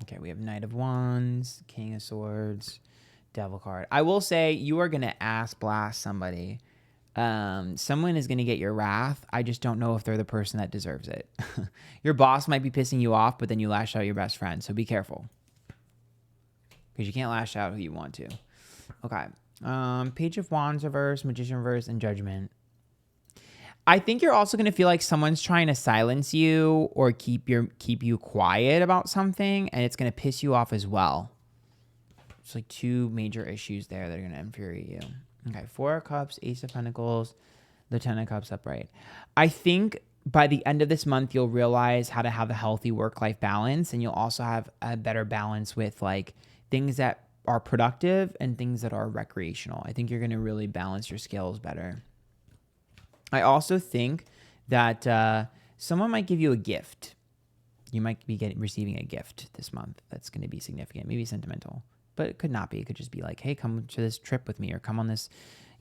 Okay, we have Knight of Wands, King of Swords, Devil card. I will say you are going to ass blast somebody. Someone is going to get your wrath. I just don't know if they're the person that deserves it. Your boss might be pissing you off, but then you lash out your best friend. So be careful. Because you can't lash out who you want to. Okay. Page of Wands reverse, Magician reverse, and Judgment. I think you're also going to feel like someone's trying to silence you or keep you quiet about something, and it's going to piss you off as well. It's like two major issues there that are going to infuriate you. Okay, 4 of Cups, Ace of Pentacles, the 10 of Cups upright. I think by the end of this month, you'll realize how to have a healthy work-life balance, and you'll also have a better balance with like things that are productive and things that are recreational. I think you're going to really balance your scales better. I also think that someone might give you a gift. You might be receiving a gift this month that's going to be significant, maybe sentimental, but it could not be. It could just be like, hey, come to this trip with me, or come on this,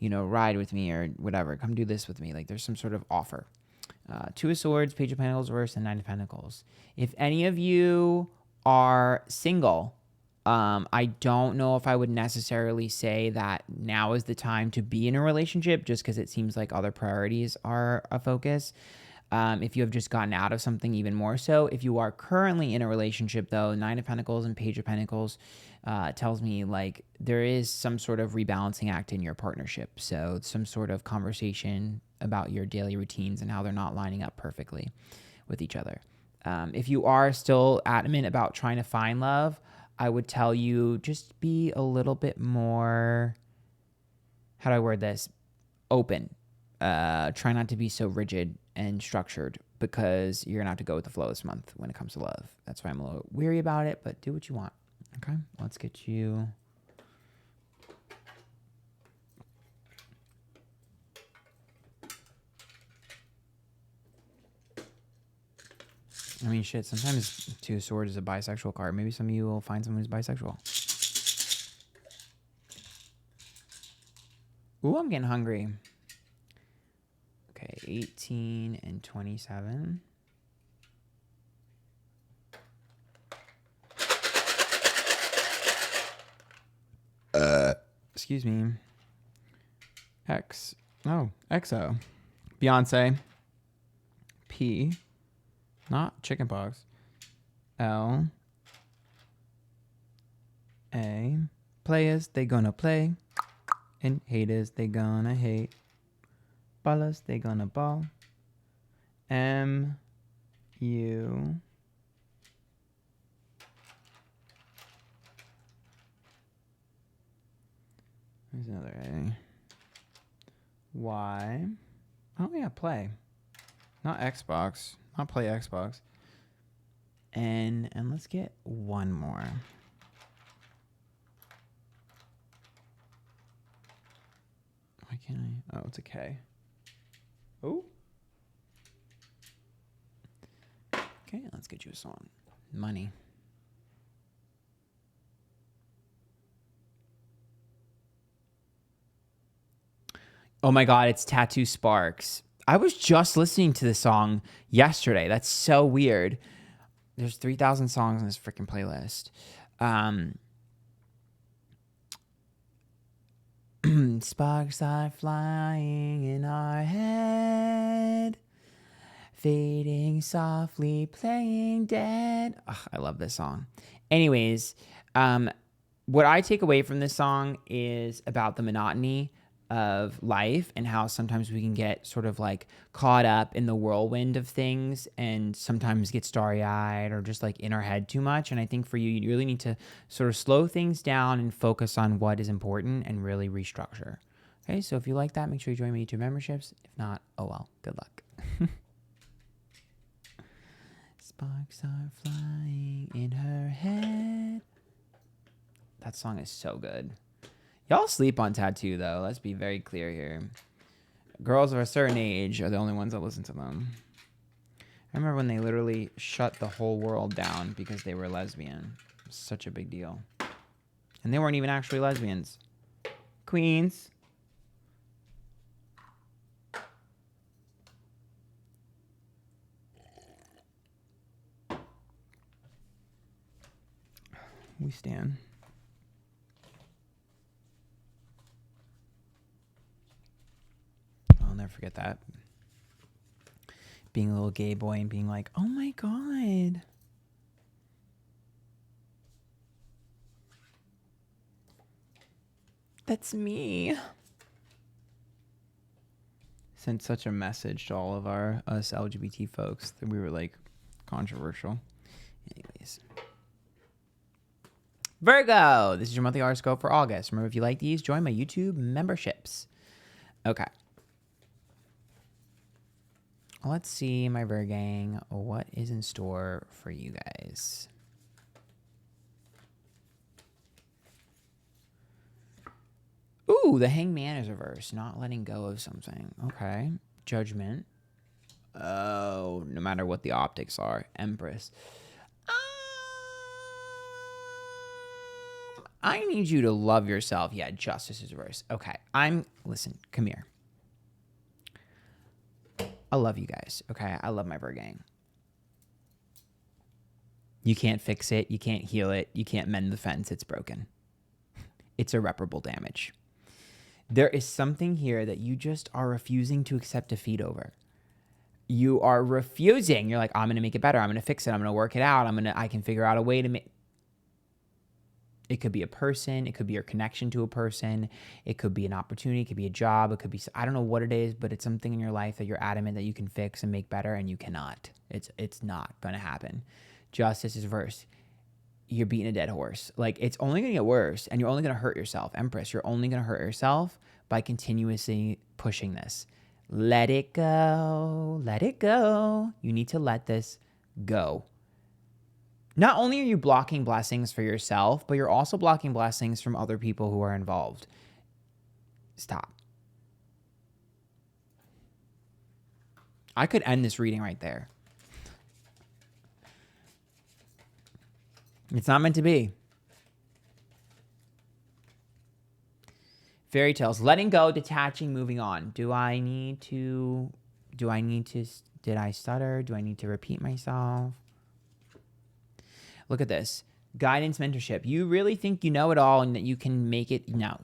ride with me, or whatever. Come do this with me. Like there's some sort of offer. Two of Swords, Page of Pentacles reverse, and Nine of Pentacles. If any of you are single, I don't know if I would necessarily say that now is the time to be in a relationship, just because it seems like other priorities are a focus. If you have just gotten out of something, even more so. If you are currently in a relationship, though, Nine of Pentacles and Page of Pentacles tells me like there is some sort of rebalancing act in your partnership. So some sort of conversation about your daily routines and how they're not lining up perfectly with each other. If you are still adamant about trying to find love, I would tell you just be a little bit more, how do I word this? Open. Try not to be so rigid and structured, because you're gonna have to go with the flow this month when it comes to love. That's why I'm a little weary about it, but do what you want. Okay, let's get you. I mean, shit, sometimes Two of Swords is a bisexual card. Maybe some of you will find someone who's bisexual. Ooh, I'm getting hungry. Okay, 18 and 27. Excuse me. XO. Beyonce. P. Not chickenpox. L. A. Players, they gonna play. And haters, they gonna hate. Ballers, they gonna ball. M. U. There's another A. Y. Oh yeah, play. Not Xbox. Not play Xbox. And let's get one more. Why can't I? Oh, it's a K. Oh. Okay, let's get you a song. Money. Oh my God, it's Tattoo Sparks. I was just listening to this song yesterday. That's so weird. There's 3,000 songs in this freaking playlist. Sparks are flying in our head, fading softly, playing dead. Ugh, I love this song. Anyways, what I take away from this song is about the monotony of life and how sometimes we can get sort of like caught up in the whirlwind of things and sometimes get starry-eyed or just like in our head too much. And I think for you, you really need to sort of slow things down and focus on what is important and really restructure. Okay, so if you like that, make sure you join my YouTube memberships. If not, oh well, good luck. Sparks are flying in her head. That song is so good. Y'all sleep on Tattoo, though. Let's be very clear here. Girls of a certain age are the only ones that listen to them. I remember when they literally shut the whole world down because they were lesbian. It was such a big deal. And they weren't even actually lesbians. Queens. We stand. I'll never forget that. Being a little gay boy and being like, oh my God. That's me. Sent such a message to all of us LGBT folks that we were like controversial. Anyways. Virgo, this is your monthly horoscope for August. Remember, if you like these, join my YouTube memberships. Okay. Let's see, my Virgang, what is in store for you guys? Ooh, the Hangman is reversed. Not letting go of something. Okay. Judgment. Oh, no matter what the optics are. Empress. I need you to love yourself. Yeah, Justice is reversed. Okay, listen, come here. I love you guys, okay? I love my Virgo gang. You can't fix it. You can't heal it. You can't mend the fence. It's broken. It's irreparable damage. There is something here that you just are refusing to accept defeat over. You are refusing. You're like, I'm going to make it better. I'm going to fix it. I'm going to work it out. I can figure out a way to make. It could be a person. It could be your connection to a person. It could be an opportunity. It could be a job. It could be, I don't know what it is, but it's something in your life that you're adamant that you can fix and make better, and you cannot. It's not going to happen. Justice is reversed. You're beating a dead horse. Like, it's only going to get worse, and you're only going to hurt yourself. Empress, you're only going to hurt yourself by continuously pushing this. Let it go. Let it go. You need to let this go. Not only are you blocking blessings for yourself, but you're also blocking blessings from other people who are involved. Stop. I could end this reading right there. It's not meant to be. Fairy tales, letting go, detaching, moving on. Did I stutter? Do I need to repeat myself? Look at this. Guidance, mentorship. You really think you know it all and that you can make it? No.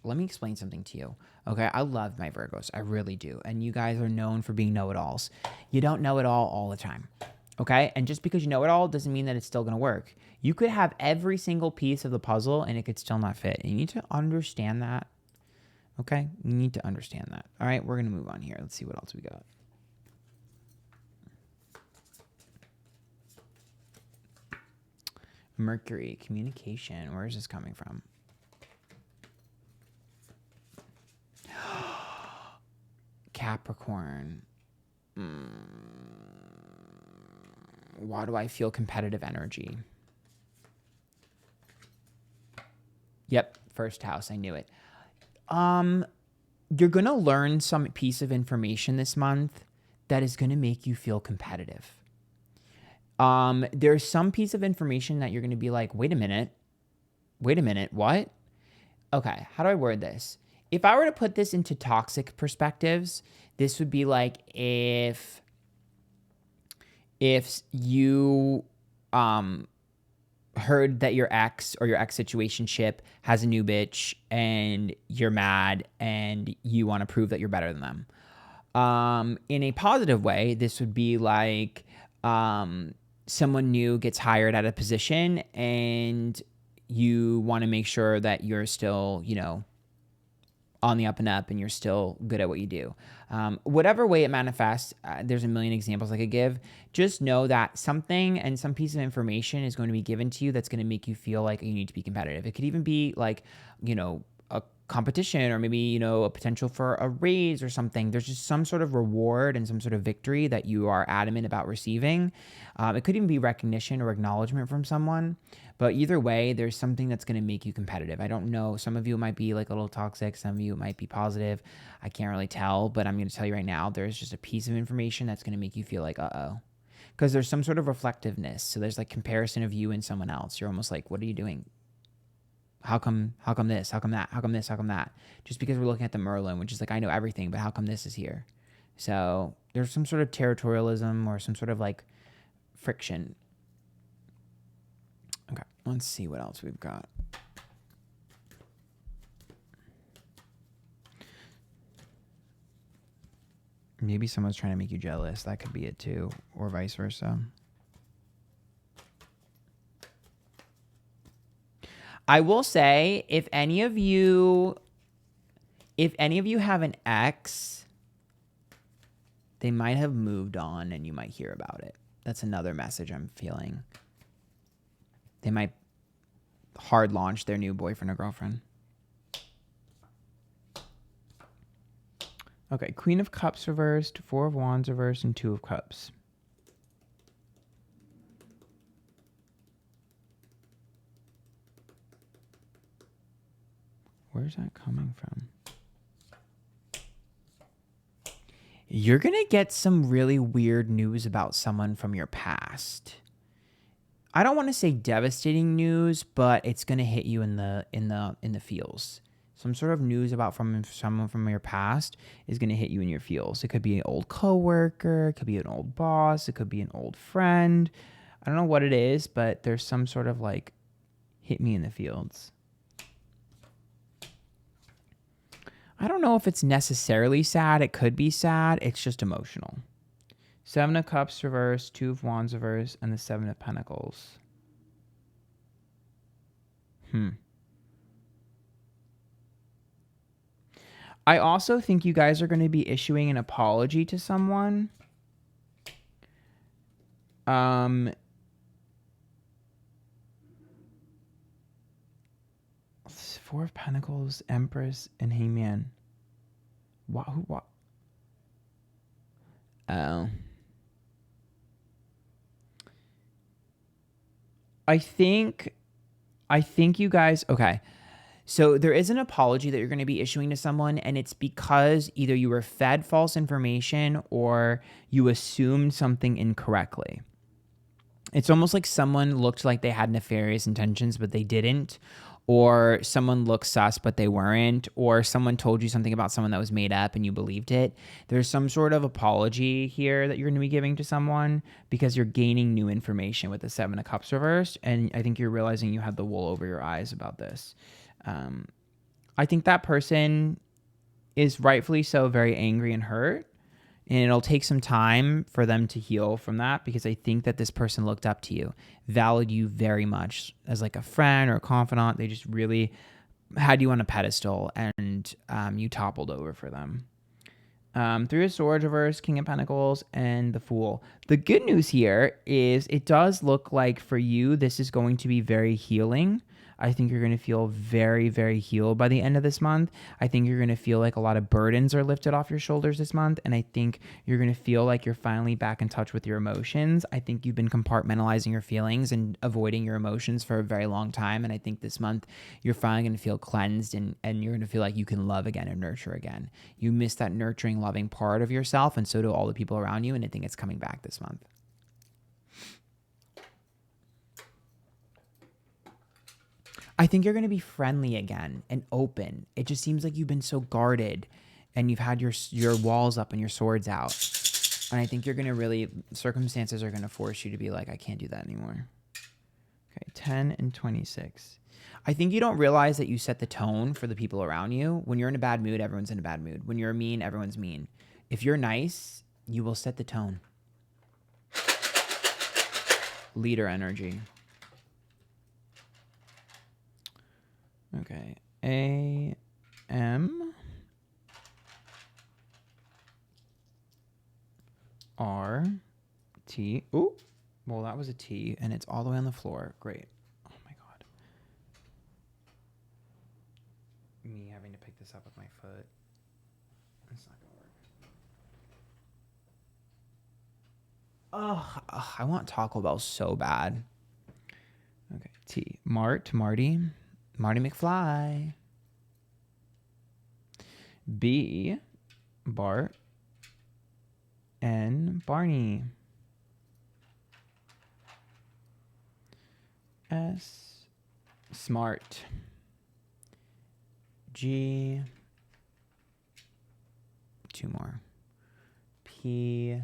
Let me explain something to you. Okay, I love my Virgos. I really do. And you guys are known for being know-it-alls. You don't know it all the time. Okay? And just because you know it all doesn't mean that it's still going to work. You could have every single piece of the puzzle and it could still not fit. And you need to understand that. Okay? You need to understand that. All right, we're going to move on here. Let's see what else we got. Mercury, communication. Where is this coming from? Capricorn. Why do I feel competitive energy? Yep, first house. I knew it. You're going to learn some piece of information this month that is going to make you feel competitive. There's some piece of information that you're going to be like, wait a minute, what? Okay, how do I word this? If I were to put this into toxic perspectives, this would be like if you heard that your ex or your ex situationship has a new bitch and you're mad and you want to prove that you're better than them. In a positive way, this would be like someone new gets hired at a position and you want to make sure that you're still, on the up and up and you're still good at what you do. Whatever way it manifests, there's a million examples I could give. Just know that something and some piece of information is going to be given to you that's going to make you feel like you need to be competitive. It could even be like, a competition or maybe, a potential for a raise or something. There's just some sort of reward and some sort of victory that you are adamant about receiving. It could even be recognition or acknowledgement from someone. But either way, there's something that's going to make you competitive. I don't know. Some of you might be like a little toxic. Some of you might be positive. I can't really tell, but I'm going to tell you right now, there's just a piece of information that's going to make you feel like, uh-oh. Because there's some sort of reflectiveness. So there's like comparison of you and someone else. You're almost like, what are you doing? How come this? How come that? How come this? How come that? Just because we're looking at the Merlin, which is like, I know everything, but how come this is here? So there's some sort of territorialism or some sort of like friction. Okay, let's see what else we've got. Maybe someone's trying to make you jealous. That could be it too, or vice versa. I will say, if any of you have an ex, they might have moved on and you might hear about it. That's another message I'm feeling. They might hard launch their new boyfriend or girlfriend. Okay, Queen of Cups reversed, Four of Wands reversed, and Two of Cups. Where's that coming from? You're going to get some really weird news about someone from your past. I don't want to say devastating news, but it's going to hit you in the feels. Some sort of news about someone from your past is going to hit you in your feels. It could be an old coworker, it could be an old boss, it could be an old friend. I don't know what it is, but there's some sort of like hit me in the fields. I don't know if it's necessarily sad. It could be sad. It's just emotional. 7 of Cups reversed, 2 of Wands reversed, and the 7 of Pentacles. I also think you guys are going to be issuing an apology to someone. 4 of Pentacles, Empress, and Hangman. What? Oh. I think you guys, okay. So there is an apology that you're going to be issuing to someone, and it's because either you were fed false information or you assumed something incorrectly. It's almost like someone looked like they had nefarious intentions, but they didn't. Or someone looked sus, but they weren't. Or someone told you something about someone that was made up and you believed it. There's some sort of apology here that you're going to be giving to someone because you're gaining new information with the 7 of Cups reversed. And I think you're realizing you had the wool over your eyes about this. I think that person is rightfully so very angry and hurt. And it'll take some time for them to heal from that because I think that this person looked up to you, valued you very much as like a friend or a confidant. They just really had you on a pedestal and you toppled over for them. 3 of Swords reverse, King of Pentacles, and the Fool. The good news here is it does look like for you, this is going to be very healing. I think you're going to feel very, very healed by the end of this month. I think you're going to feel like a lot of burdens are lifted off your shoulders this month. And I think you're going to feel like you're finally back in touch with your emotions. I think you've been compartmentalizing your feelings and avoiding your emotions for a very long time. And I think this month you're finally going to feel cleansed and you're going to feel like you can love again and nurture again. You miss that nurturing, loving part of yourself. And so do all the people around you. And I think it's coming back this month. I think you're going to be friendly again and open. It just seems like you've been so guarded and you've had your walls up and your swords out. And I think you're going to really, circumstances are going to force you to be like, I can't do that anymore. Okay, 10 and 26. I think you don't realize that you set the tone for the people around you. When you're in a bad mood, everyone's in a bad mood. When you're mean, everyone's mean. If you're nice, you will set the tone. Leader energy. Okay, A-M R-T. Ooh, well, that was a T, and it's all the way on the floor. Great. Oh, my God. Me having to pick this up with my foot. It's not going to work. Ugh, I want Taco Bell so bad. Okay, T. Marty McFly. B, Bart. N, Barney. S, Smart. G, 2 more. P,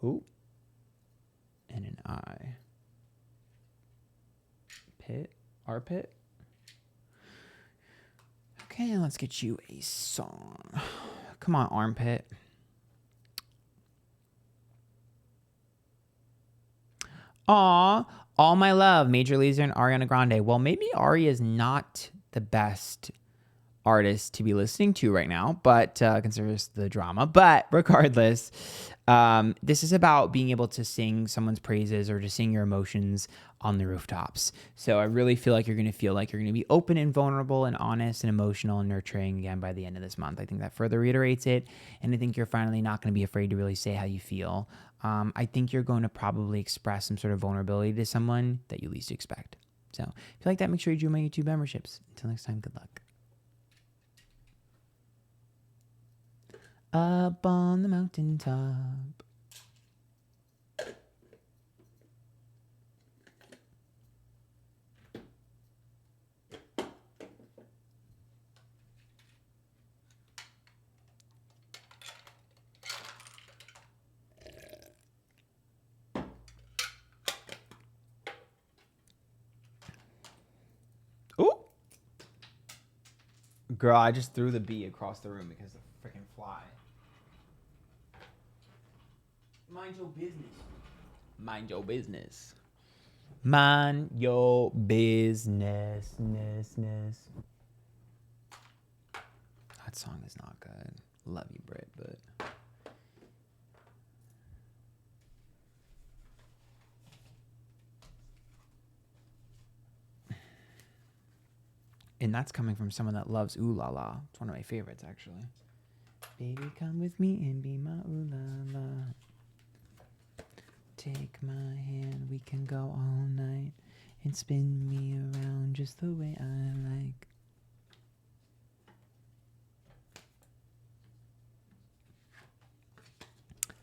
ooh, and an I. Armpit. Okay, let's get you a song. Come on, Armpit. Aw, All My Love, Major Lazer and Ariana Grande. Well, maybe Ari is not the best artist to be listening to right now, but considers the drama. But regardless, this is about being able to sing someone's praises or to sing your emotions on the rooftops. So I really feel like you're going to feel like you're going to be open and vulnerable and honest and emotional and nurturing again by the end of this month. I think that further reiterates it. And I think you're finally not going to be afraid to really say how you feel. I think you're going to probably express some sort of vulnerability to someone that you least expect. So if you like that, make sure you join my YouTube memberships. Until next time, good luck. Up on the mountaintop. Ooh. Girl, I just threw the bee across the room because of the freaking fly. Mind your business. Mind your business. Mind your business. That song is not good. Love you, Britt, but... And that's coming from someone that loves Ooh La La. It's one of my favorites, actually. Baby, come with me and be my Ooh La La. Take my hand, we can go all night and spin me around just the way I like.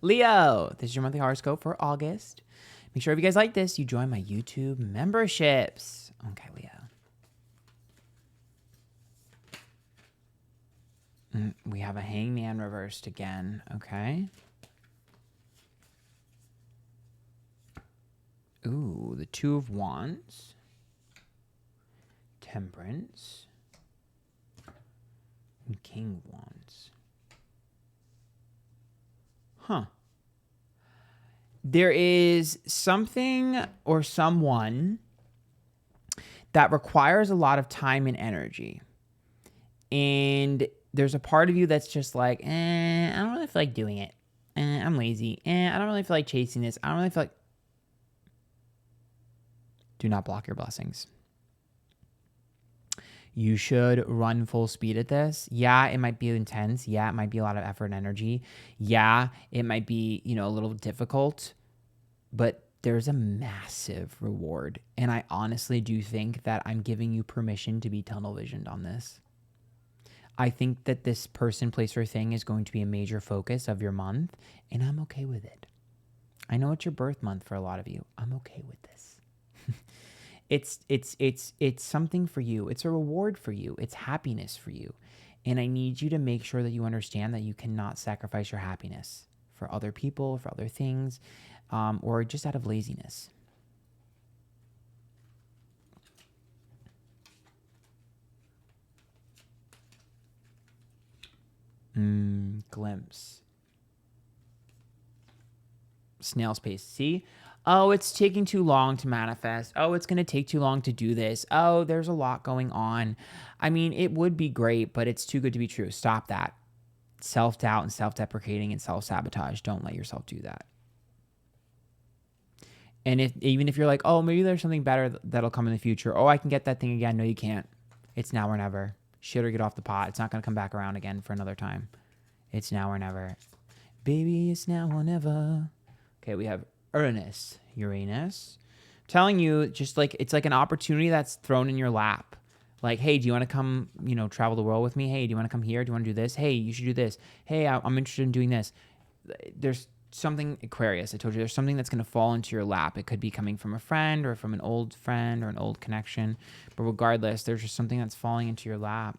Leo, this is your monthly horoscope for August. Make sure if you guys like this, you join my YouTube memberships. Okay, Leo. We have a hangman reversed again, okay? Ooh, the Two of Wands. Temperance. And King of Wands. Huh. There is something or someone that requires a lot of time and energy. And there's a part of you that's just like, I don't really feel like doing it. I'm lazy. I don't really feel like chasing this. I don't really feel like... Do not block your blessings. You should run full speed at this. Yeah, it might be intense. Yeah, it might be a lot of effort and energy. Yeah, it might be, a little difficult. But there's a massive reward. And I honestly do think that I'm giving you permission to be tunnel visioned on this. I think that this person, place, or thing is going to be a major focus of your month, and I'm okay with it. I know it's your birth month for a lot of you. I'm okay with this. It's something for you. It's a reward for you. It's happiness for you. And I need you to make sure that you understand that you cannot sacrifice your happiness for other people, for other things, or just out of laziness. Glimpse. Snail's pace. See? Oh, it's taking too long to manifest. Oh, it's going to take too long to do this. Oh, there's a lot going on. I mean, it would be great, but it's too good to be true. Stop that. Self-doubt and self-deprecating and self-sabotage. Don't let yourself do that. And even if you're like, oh, maybe there's something better that'll come in the future. Oh, I can get that thing again. No, you can't. It's now or never. Shit or get off the pot. It's not going to come back around again for another time. It's now or never. Baby, it's now or never. Okay, we have Uranus. Telling you, just like, it's like an opportunity that's thrown in your lap. Like, hey, do you want to come, travel the world with me? Hey, do you want to come here? Do you want to do this? Hey, you should do this. Hey, I'm interested in doing this. There's something, Aquarius, I told you, there's something that's going to fall into your lap. It could be coming from a friend or from an old friend or an old connection. But regardless, there's just something that's falling into your lap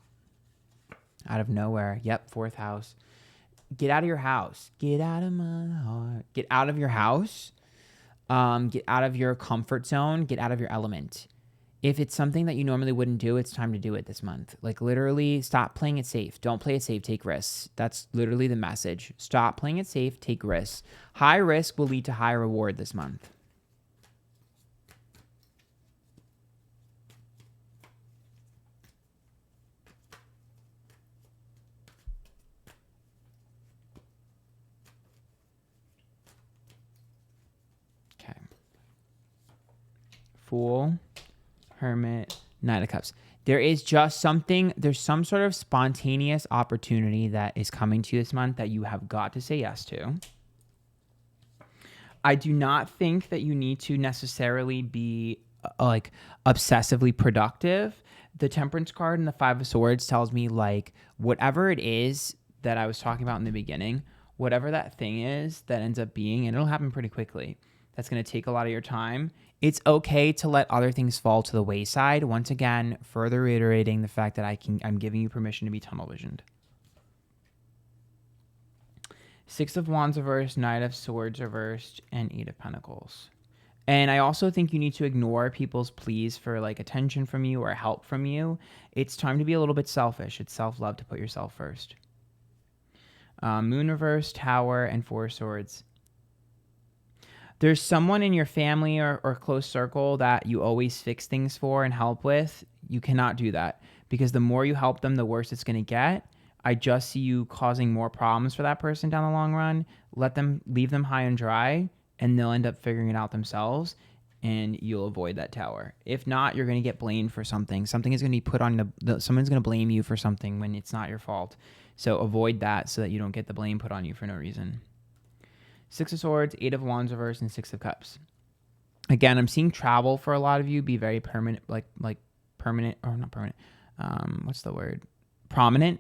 out of nowhere. Yep, fourth house. Get out of your house. Get out of my heart. Get out of your house. Get out of your comfort zone. Get out of your element. If it's something that you normally wouldn't do, it's time to do it this month. Like, literally, stop playing it safe. Don't play it safe. Take risks. That's literally the message. Stop playing it safe. Take risks. High risk will lead to high reward this month. Okay. Fool. Hermit, Knight of Cups. There's some sort of spontaneous opportunity that is coming to you this month that you have got to say yes to. I do not think that you need to necessarily be like obsessively productive. The Temperance card and the Five of Swords tells me, like, whatever it is, that I was talking about in the beginning, whatever that thing is that ends up being, and it'll happen pretty quickly, that's going to take a lot of your time, it's okay to let other things fall to the wayside. Once again, further reiterating the fact that I'm giving you permission to be tunnel visioned. Six of Wands reversed, Knight of Swords reversed, and Eight of Pentacles. And I also think you need to ignore people's pleas for like attention from you or help from you. It's time to be a little bit selfish. It's self-love to put yourself first. Moon reversed, Tower, and Four of Swords. There's someone in your family or close circle that you always fix things for and help with. You cannot do that because the more you help them, the worse it's going to get. I just see you causing more problems for that person down the long run. Leave them high and dry, and they'll end up figuring it out themselves, and you'll avoid that tower. If not, you're going to get blamed for something. Something is going to be put on someone's going to blame you for something when it's not your fault. So avoid that so that you don't get the blame put on you for no reason. Six of Swords, Eight of Wands reversed, and Six of Cups. Again, I'm seeing travel for a lot of you be very permanent, like permanent, or not permanent. What's the word? Prominent.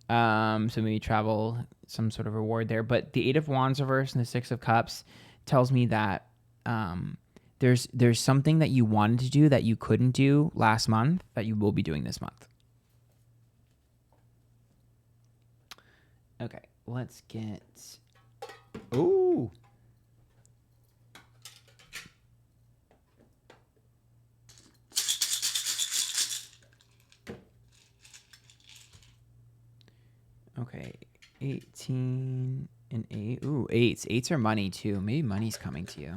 So maybe travel, some sort of reward there. But the Eight of Wands reversed and the Six of Cups tells me that there's something that you wanted to do that you couldn't do last month that you will be doing this month. Okay, let's get... Ooh. Okay, 18 and 8. Ooh, 8s. 8s are money too. Maybe money's coming to you.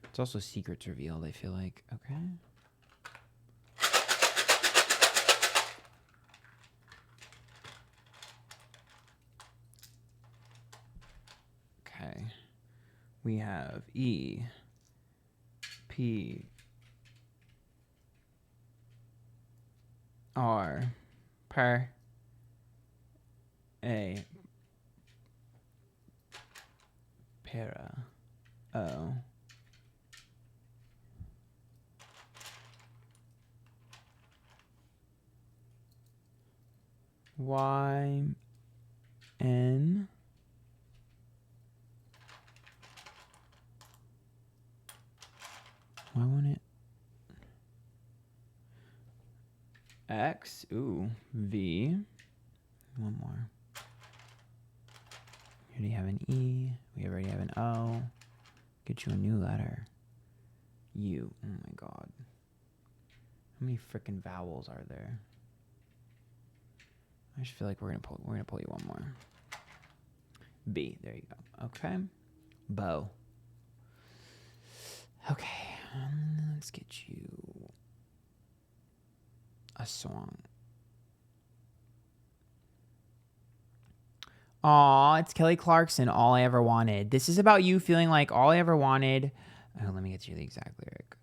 It's also secrets revealed, I feel like. Okay. Okay. We have E, P, R, per, A, para, O, Y, N, why won't it? X, ooh, V, one more. We already have an E, we already have an O. Get you a new letter. U, oh my God. How many freaking vowels are there? I just feel like we're gonna pull you one more. B, there you go. Okay. Bow. Okay, let's get you a song. Aw, it's Kelly Clarkson, All I Ever Wanted. This is about you feeling like all I ever wanted. Oh, let me get you the exact lyric.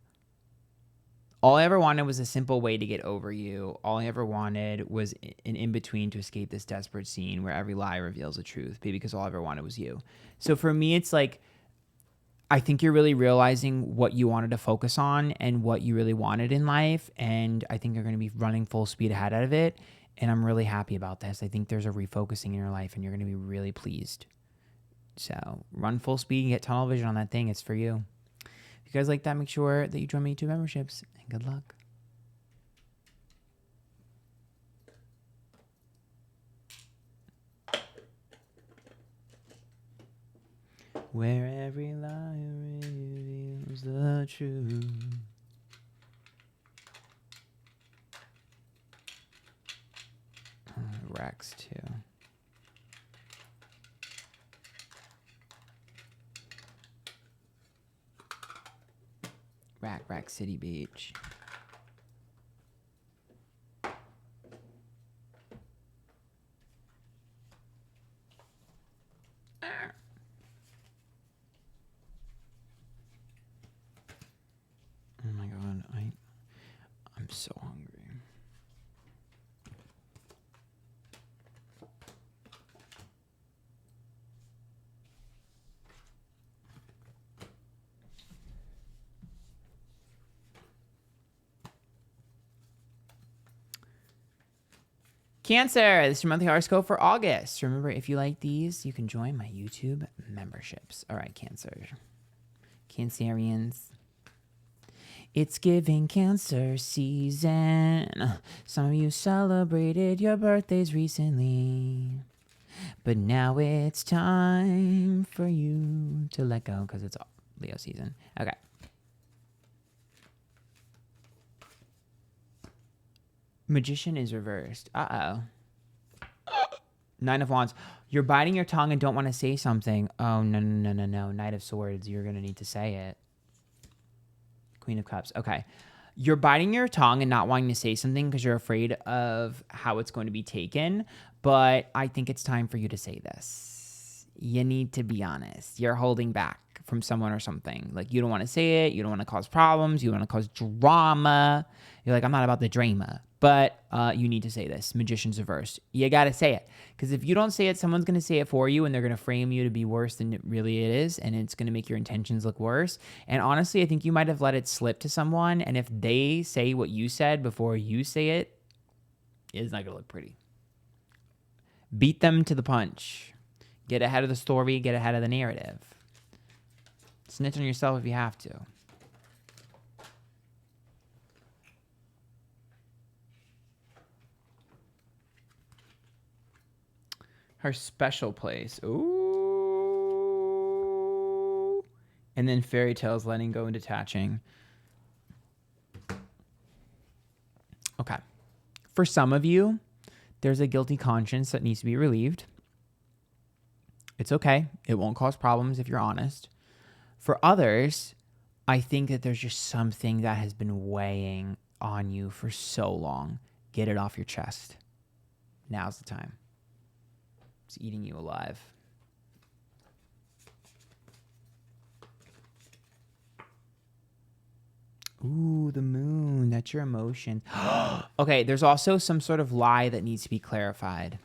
All I ever wanted was a simple way to get over you. All I ever wanted was an in-between to escape this desperate scene where every lie reveals the truth, baby, because all I ever wanted was you. So for me, it's like, I think you're really realizing what you wanted to focus on and what you really wanted in life. And I think you're going to be running full speed ahead of it. And I'm really happy about this. I think there's a refocusing in your life and you're going to be really pleased. So run full speed and get tunnel vision on that thing. It's for you. If you guys like that, make sure that you join my YouTube memberships. And good luck. Where every lie reveals the truth. Rex too. Rack City Beach. Oh my God, I'm so hungry. Cancer, this is your monthly horoscope for August. Remember, if you like these, you can join my YouTube memberships. All right, Cancer. Cancerians. It's giving Cancer season. Some of you celebrated your birthdays recently, but now it's time for you to let go because it's Leo season. Okay. Magician is reversed. Uh-oh. 9 of Wands. You're biting your tongue and don't want to say something. Oh, no. Knight of Swords. You're going to need to say it. Queen of Cups. Okay. You're biting your tongue and not wanting to say something because you're afraid of how it's going to be taken. But I think it's time for you to say this. You need to be honest. You're holding back from someone or something. Like, you don't want to say it. You don't want to cause problems. You don't want to cause drama. You're like, I'm not about the drama. But you need to say this. Magician's reversed. You got to say it. Because if you don't say it, someone's going to say it for you, and they're going to frame you to be worse than it really is, and it's going to make your intentions look worse. And honestly, I think you might have let it slip to someone, and if they say what you said before you say it, it's not going to look pretty. Beat them to the punch. Get ahead of the story. Get ahead of the narrative. Snitch on yourself if you have to. Her special place. Ooh. And then fairy tales, letting go and detaching. Okay. For some of you, there's a guilty conscience that needs to be relieved. It's okay. It won't cause problems if you're honest. For others, I think that there's just something that has been weighing on you for so long. Get it off your chest. Now's the time. It's eating you alive. Ooh, the moon. That's your emotion. Okay, there's also some sort of lie that needs to be clarified.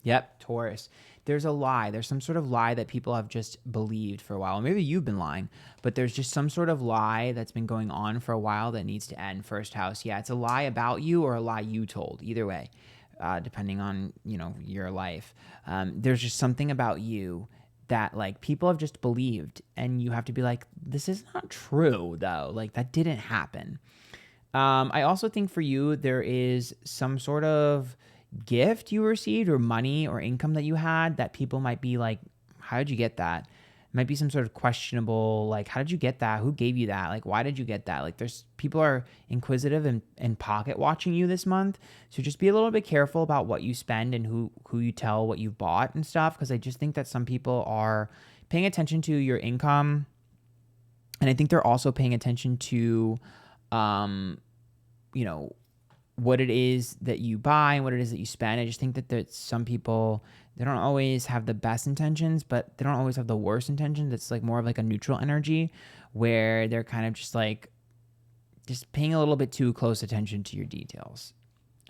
Yep, Taurus. There's a lie. There's some sort of lie that people have just believed for a while. Maybe you've been lying, but there's just some sort of lie that's been going on for a while that needs to end. First house. Yeah, it's a lie about you or a lie you told. Either way. Depending on, your life. There's just something about you that, like, people have just believed, and you have to be like, this is not true, though. Like, that didn't happen. I also think for you, there is some sort of gift you received or money or income that you had that people might be like, how did you get that? Might be some sort of questionable, like, how did you get that? Who gave you that? Like, why did you get that? Like, people are inquisitive and pocket watching you this month. So just be a little bit careful about what you spend and who you tell what you've bought and stuff. Because I just think that some people are paying attention to your income. And I think they're also paying attention to, what it is that you buy and what it is that you spend. I just think that there's some people, they don't always have the best intentions, but they don't always have the worst intentions. It's like more of like a neutral energy where they're kind of just like, just paying a little bit too close attention to your details.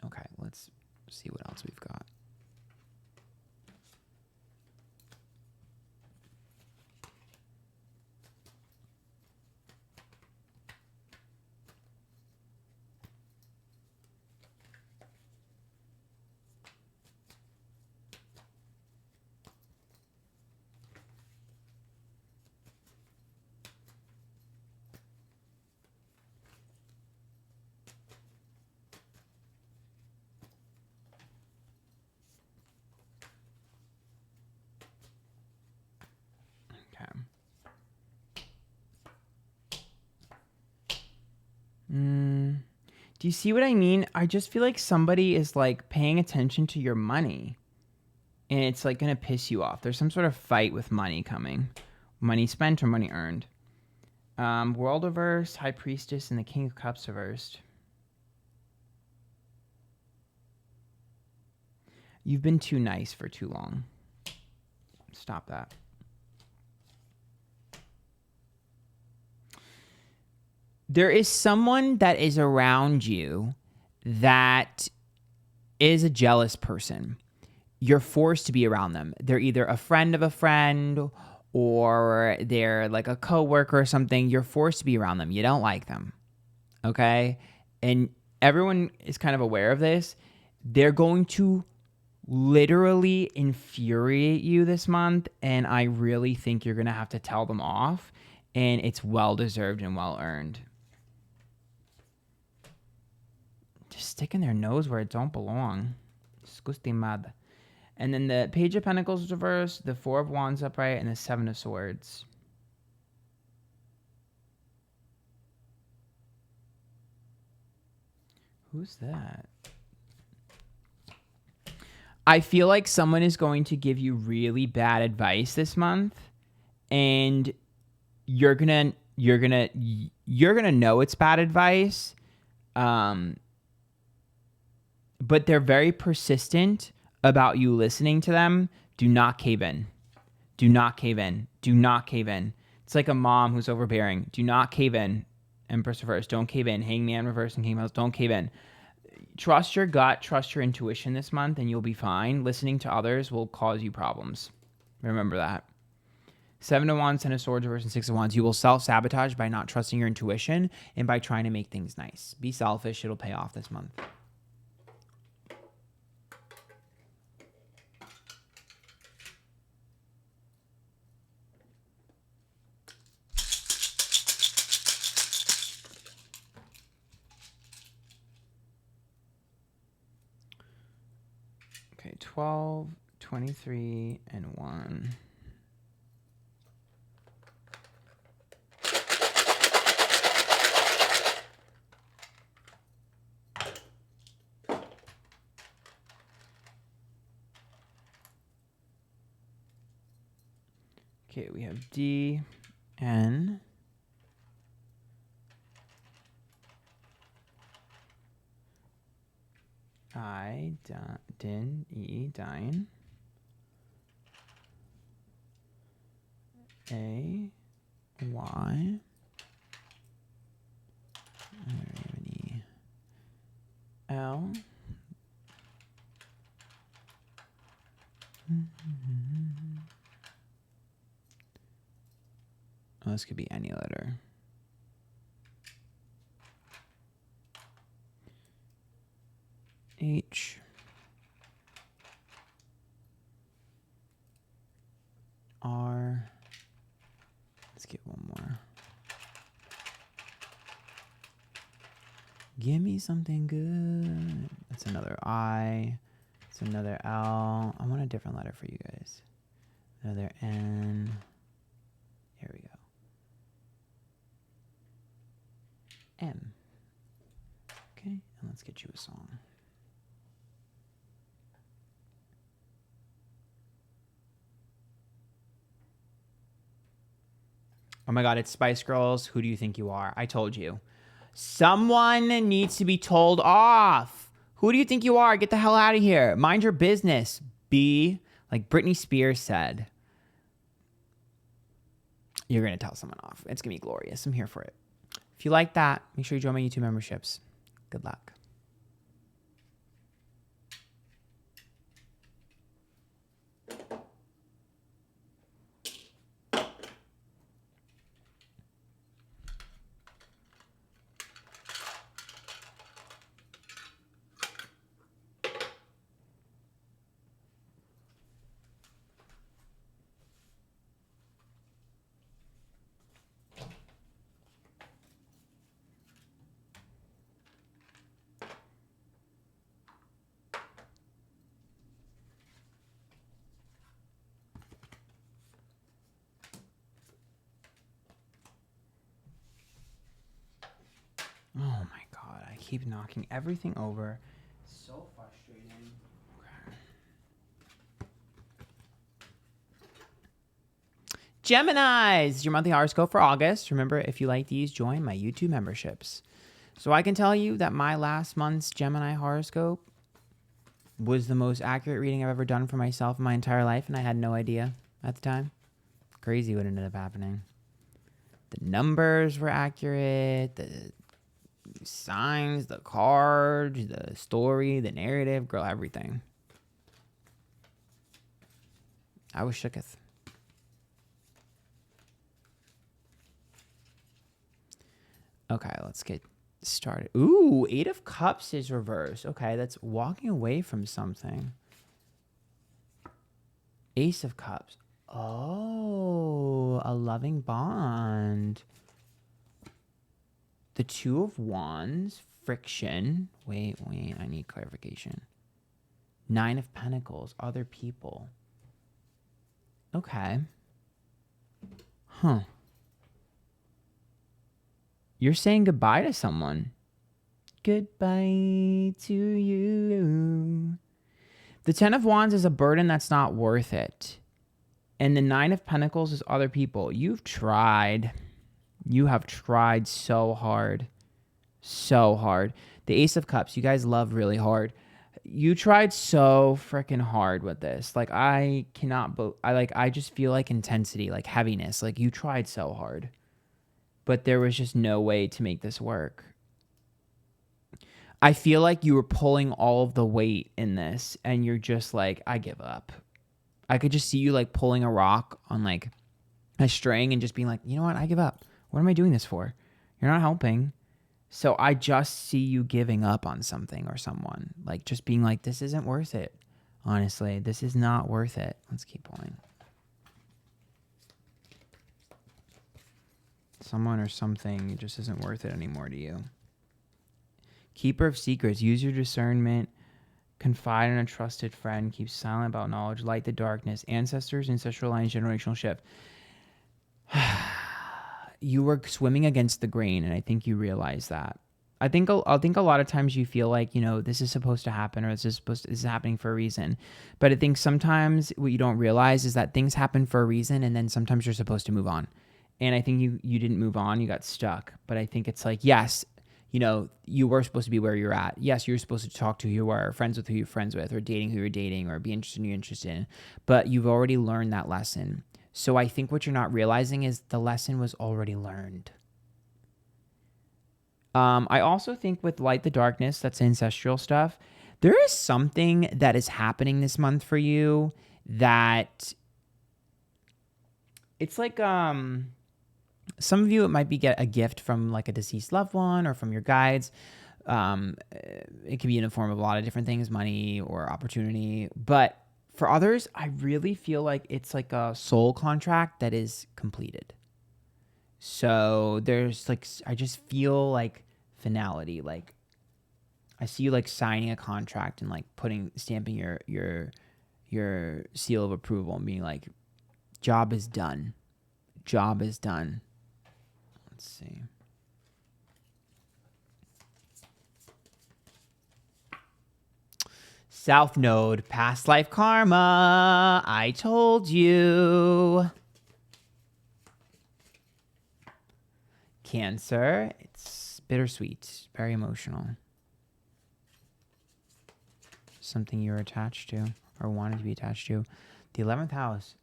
Okay, let's see what else we've got. Do you see what I mean? I just feel like somebody is like paying attention to your money and it's like going to piss you off. There's some sort of fight with money coming. Money spent or money earned. World reversed, High Priestess, and the King of Cups reversed. You've been too nice for too long. Stop that. There is someone that is around you that is a jealous person. You're forced to be around them. They're either a friend of a friend or they're like a coworker or something. You're forced to be around them. You don't like them. Okay? And everyone is kind of aware of this. They're going to literally infuriate you this month, and I really think you're going to have to tell them off, and it's well-deserved and well-earned. Just sticking their nose where it don't belong. Disgusting mad. And then the Page of Pentacles is reversed, the Four of Wands upright, and the Seven of Swords. Who's that? I feel like someone is going to give you really bad advice this month, and you're gonna know it's bad advice. But they're very persistent about you listening to them. Do not cave in. Do not cave in. Do not cave in. It's like a mom who's overbearing. Do not cave in. Empress reverse. Don't cave in. Hangman reverse and King House. Don't cave in. Trust your gut. Trust your intuition this month, and you'll be fine. Listening to others will cause you problems. Remember that. Seven of Wands, Ten of Swords reverse, and Six of Wands. You will self-sabotage by not trusting your intuition and by trying to make things nice. Be selfish. It'll pay off this month. Okay, 12, 23, and 1. Okay, we have D, N, I, din, E, dine, A, Y, E, L, oh, this could be any letter. H, R, let's get one more. Give me something good. That's another I. That's another L. I want a different letter for you guys. Another N. Here we go. M. Okay, and let's get you a song. Oh my God, it's Spice Girls. Who do you think you are? I told you. Someone needs to be told off. Who do you think you are? Get the hell out of here. Mind your business. Be like Britney Spears said. You're going to tell someone off. It's going to be glorious. I'm here for it. If you like that, make sure you join my YouTube memberships. Good luck. Oh my God, I keep knocking everything over. So frustrating. Okay. Geminis, your monthly horoscope for August. Remember, if you like these, join my YouTube memberships. So I can tell you that my last month's Gemini horoscope was the most accurate reading I've ever done for myself in my entire life, and I had no idea at the time. Crazy what ended up happening. The numbers were accurate, the signs, the cards, the story, the narrative, girl, everything. I was shooketh. Okay, let's get started. Ooh, Eight of Cups is reversed. Okay, that's walking away from something. Ace of Cups. Oh, a loving bond. The Two of Wands, friction. Wait, I need clarification. Nine of Pentacles, other people. Okay. Huh. You're saying goodbye to someone. Goodbye to you. The Ten of Wands is a burden that's not worth it. And the Nine of Pentacles is other people. You've tried. You have tried so hard. So hard. The Ace of Cups, you guys love really hard. You tried so freaking hard with this. Like, I just feel like intensity, like heaviness. Like, you tried so hard. But there was just no way to make this work. I feel like you were pulling all of the weight in this, and you're just like, I give up. I could just see you like pulling a rock on like a string and just being like, you know what? I give up. What am I doing this for? You're not helping. So I just see you giving up on something or someone. Like just being like, this isn't worth it. Honestly, this is not worth it. Let's keep pulling. Someone or something just isn't worth it anymore to you. Keeper of secrets. Use your discernment. Confide in a trusted friend. Keep silent about knowledge. Light the darkness. Ancestors, ancestral lines, generational shift. You were swimming against the grain, and I think you realize that. I think a lot of times you feel like, you know, this is supposed to happen, or this is happening for a reason. But I think sometimes what you don't realize is that things happen for a reason, and then sometimes you're supposed to move on. And I think you didn't move on. You got stuck. But I think it's like, yes, you know, you were supposed to be where you're at. Yes, you're supposed to talk to who you are, friends with who you're friends with, or dating who you're dating, or be interested in who you're interested in. But you've already learned that lesson. So I think what you're not realizing is the lesson was already learned. I also think with Light the Darkness, that's ancestral stuff, there is something that is happening this month for you that it's like some of you, it might be get a gift from like a deceased loved one or from your guides. It can be in the form of a lot of different things, money or opportunity. But for others, I really feel like it's like a soul contract that is completed. So there's like, I just feel like finality. Like I see you like signing a contract and like stamping your seal of approval and being like, job is done. Job is done. Let's see. South Node, past life karma. I told you. Cancer, it's bittersweet, very emotional. Something you're attached to or wanted to be attached to. The 11th house.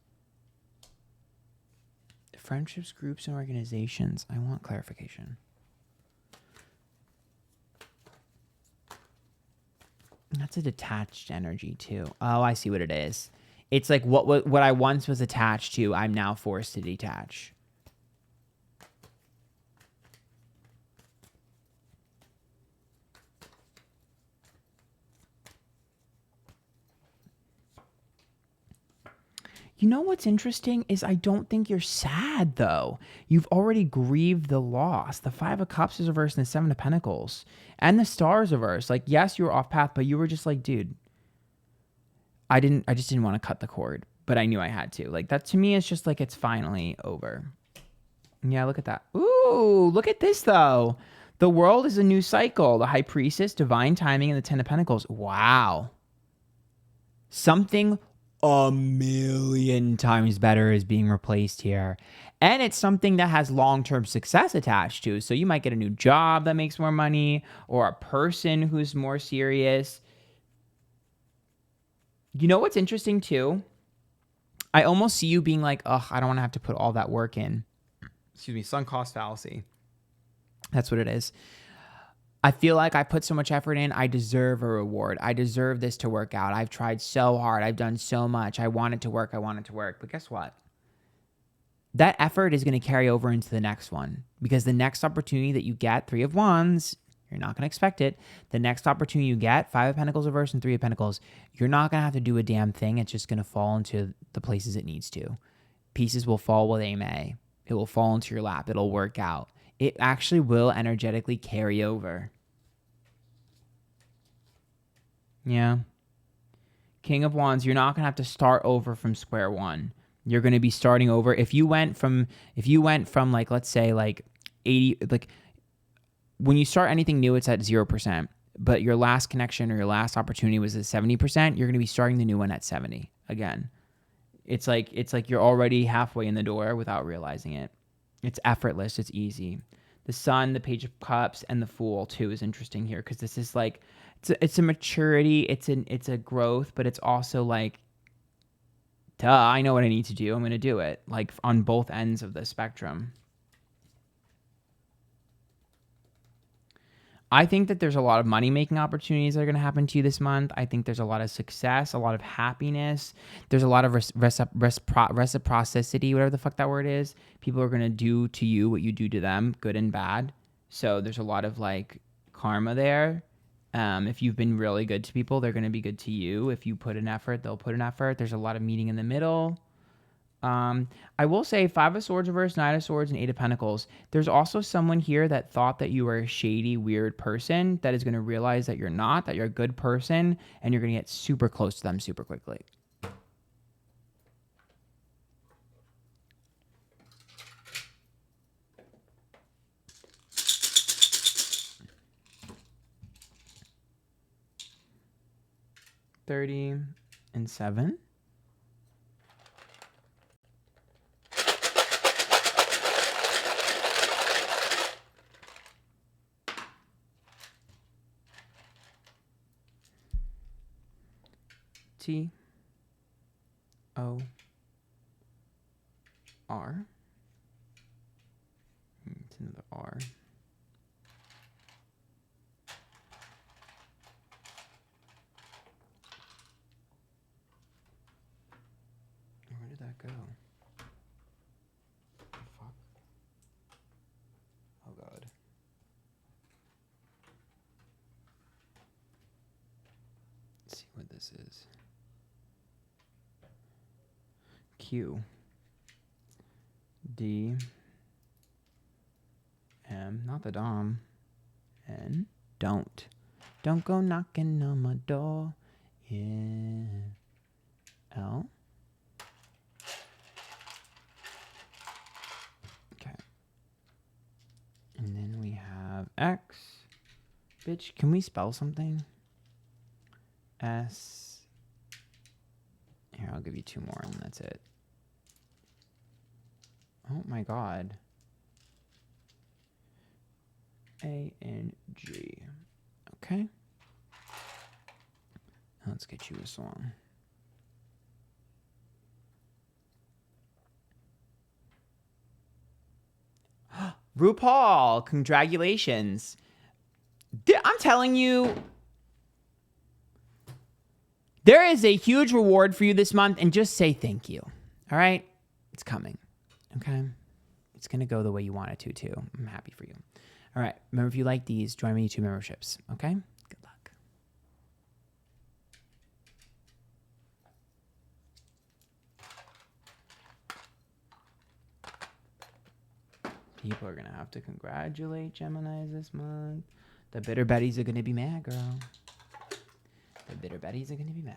Friendships, groups, and organizations. I want clarification. That's a detached energy too. Oh, I see what it is. It's like what I once was attached to, I'm now forced to detach. You know what's interesting is I don't think you're sad, though. You've already grieved the loss. The 5 of Cups is reversed and the 7 of Pentacles. And the Star is reversed. Like, yes, you were off path, but you were just like, dude, I just didn't want to cut the cord, but I knew I had to. Like, that to me is just like it's finally over. Yeah, look at that. Ooh, look at this, though. The world is a new cycle. The High Priestess, divine timing, and the 10 of Pentacles. Wow. Something a million times better is being replaced here. And it's something that has long-term success attached to. So you might get a new job that makes more money or a person who's more serious. You know what's interesting too? I almost see you being like, ugh, I don't want to have to put all that work in. Excuse me, sunk cost fallacy. That's what it is. I feel like I put so much effort in. I deserve a reward. I deserve this to work out. I've tried so hard. I've done so much. I want it to work. I want it to work. But guess what? That effort is going to carry over into the next one because the next opportunity that you get, 3 of Wands, You're not going to expect it. The next opportunity you get, 5 of Pentacles reversed and 3 of Pentacles, you're not going to have to do a damn thing. It's just going to fall into the places it needs to. Pieces will fall where they may. It will fall into your lap. It'll work out. It actually will energetically carry over. Yeah. King of Wands, you're not going to have to start over from square one. You're going to be starting over. If you went from like, let's say like 80, like when you start anything new, it's at 0%, but your last connection or your last opportunity was at 70%, you're going to be starting the new one at 70 again. It's like you're already halfway in the door without realizing it. It's effortless. It's easy. The Sun, the Page of Cups, and the Fool too is interesting here because this is like, it's a maturity. It's a growth, but it's also like, duh, I know what I need to do. I'm going to do it, like on both ends of the spectrum. I think that there's a lot of money-making opportunities that are going to happen to you this month. I think there's a lot of success, a lot of happiness. There's a lot of reciprocity, whatever the fuck that word is. People are going to do to you what you do to them, good and bad. So there's a lot of like karma there. If you've been really good to people, they're going to be good to you. If you put an effort, they'll put an effort. There's a lot of meeting in the middle. I will say 5 of Swords reversed, 9 of Swords, and 8 of Pentacles. There's also someone here that thought that you were a shady, weird person that is going to realize that you're not, that you're a good person, and you're going to get super close to them super quickly. $30 and $7. T-O-R. It's another R. Where did that go? Oh, fuck. Oh, God. Let's see what this is. Q. D. M. Not the Dom. N. Don't. Don't go knocking on my door. Yeah. L. Okay. And then we have X. Bitch, can we spell something? S. Here, I'll give you 2 more and that's it. Oh my God. A-N-G. Okay. Let's get you a song. RuPaul, congratulations. I'm telling you, there is a huge reward for you this month, and just say thank you. All right? It's coming. Okay? It's going to go the way you want it to, too. I'm happy for you. All right. Remember, if you like these, join my YouTube memberships. Okay? Good luck. People are going to have to congratulate Geminis this month. The bitter Betties are going to be mad, girl. The bitter Betties are going to be mad.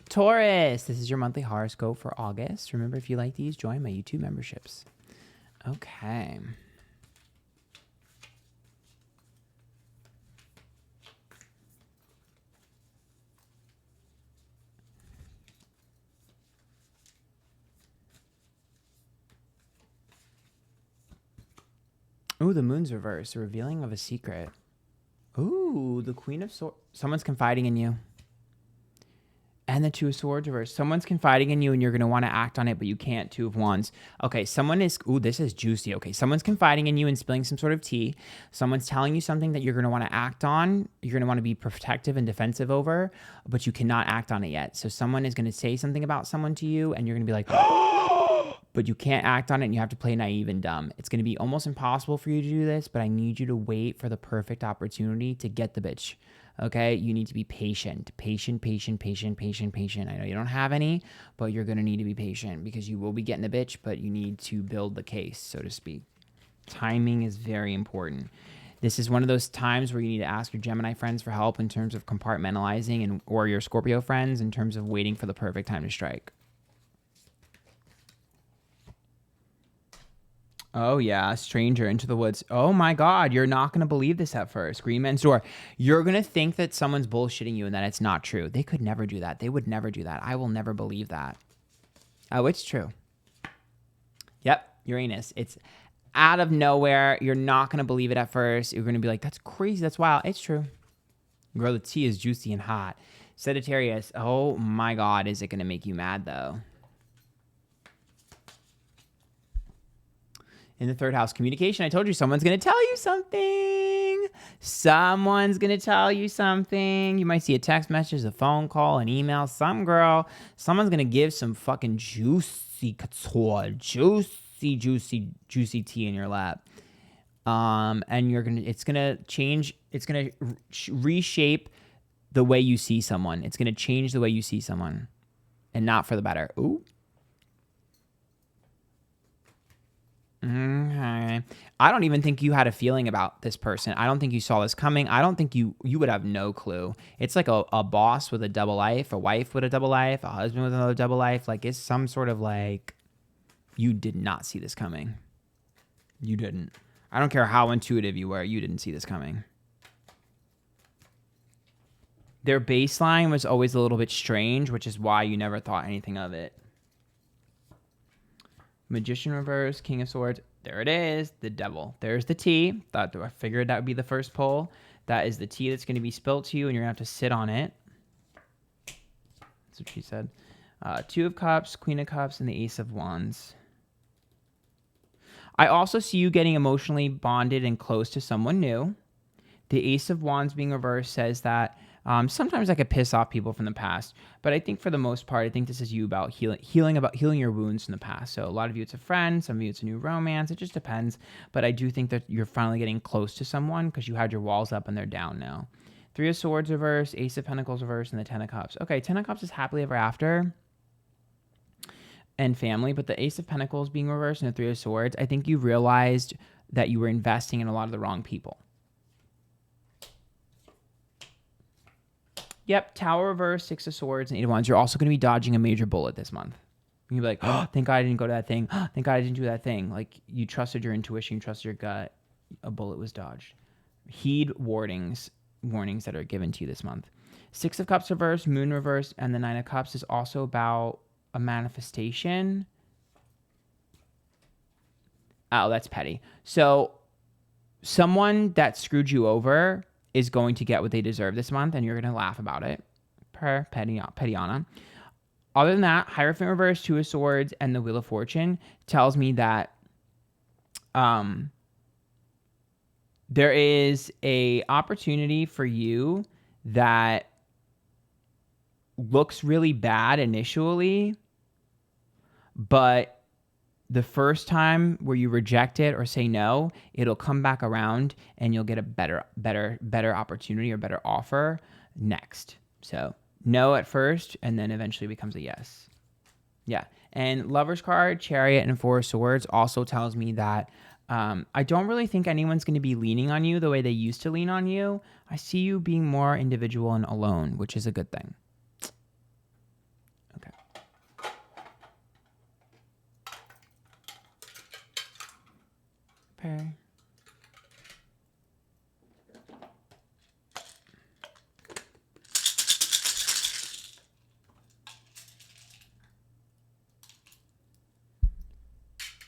Taurus, this is your monthly horoscope for August. Remember, if you like these, join my YouTube memberships. Okay. Ooh, the moon's reversed. The revealing of a secret. Ooh, the Queen of Swords. Someone's confiding in you. And the Two of Swords reversed. Someone's confiding in you and you're going to want to act on it, but you can't. Two of Wands. Okay, someone is... Ooh, this is juicy. Okay, someone's confiding in you and spilling some sort of tea. Someone's telling you something that you're going to want to act on. You're going to want to be protective and defensive over, but you cannot act on it yet. So someone is going to say something about someone to you and you're going to be like... but you can't act on it and you have to play naive and dumb. It's going to be almost impossible for you to do this, but I need you to wait for the perfect opportunity to get the bitch. Okay? You need to be patient. Patient. I know you don't have any, but you're going to need to be patient because you will be getting the bitch, but you need to build the case, so to speak. Timing is very important. This is one of those times where you need to ask your Gemini friends for help in terms of compartmentalizing and or your Scorpio friends in terms of waiting for the perfect time to strike. Oh, yeah. Stranger into the woods. Oh, my God. You're not going to believe this at first. Green Man's Door. You're going to think that someone's bullshitting you and that it's not true. They could never do that. They would never do that. I will never believe that. Oh, it's true. Yep. Uranus. It's out of nowhere. You're not going to believe it at first. You're going to be like, that's crazy. That's wild. It's true. Girl, the tea is juicy and hot. Sagittarius. Oh, my God. Is it going to make you mad, though? In the third house, communication. I told you someone's going to tell you something. Someone's going to tell you something. You might see a text message, a phone call, an email. Someone's going to give some fucking juicy couture, juicy tea in your lap. And it's going to change. It's going to reshape the way you see someone. It's going to change the way you see someone and not for the better. Ooh. Okay. I don't even think you had a feeling about this person. I don't think you saw this coming. I don't think you would have no clue. It's like a boss with a double life, a wife with a double life, a husband with another double life. Like it's some sort of like, you did not see this coming. You didn't. I don't care how intuitive you were. You didn't see this coming. Their baseline was always a little bit strange, which is why you never thought anything of it. Magician reverse, King of Swords. There it is, the Devil. There's the tea. I figured that would be the first pull. That is the tea that's going to be spilt to you, and you're going to have to sit on it. That's what she said. Two of Cups, Queen of Cups, and the Ace of Wands. I also see you getting emotionally bonded and close to someone new. The Ace of Wands being reversed says that sometimes I could piss off people from the past, but I think for the most part, I think this is you about healing your wounds from the past. So a lot of you, it's a friend. Some of you, it's a new romance. It just depends. But I do think that you're finally getting close to someone because you had your walls up and they're down now. Three of Swords reverse, Ace of Pentacles reverse, and the Ten of Cups. Okay, Ten of Cups is happily ever after and family, but the Ace of Pentacles being reversed and the Three of Swords, I think you realized that you were investing in a lot of the wrong people. Yep, Tower reverse, Six of Swords, and Eight of Wands. You're also going to be dodging a major bullet this month. You'll be like, oh, thank God I didn't go to that thing. Oh, thank God I didn't do that thing. Like, you trusted your intuition, you trusted your gut. A bullet was dodged. Heed warnings that are given to you this month. Six of Cups reverse, Moon reverse, and the Nine of Cups is also about a manifestation. Oh, that's petty. So, someone that screwed you over is going to get what they deserve this month, and you're going to laugh about it. Per Petiana. Other than that, Hierophant reverse, Two of Swords, and the Wheel of Fortune tells me that there is a opportunity for you that looks really bad initially, but the first time where you reject it or say no, it'll come back around and you'll get a better opportunity or better offer next. So no at first, and then eventually becomes a yes. Yeah. And Lover's card, Chariot, and Four of Swords also tells me that I don't really think anyone's going to be leaning on you the way they used to lean on you. I see you being more individual and alone, which is a good thing. Okay. Okay.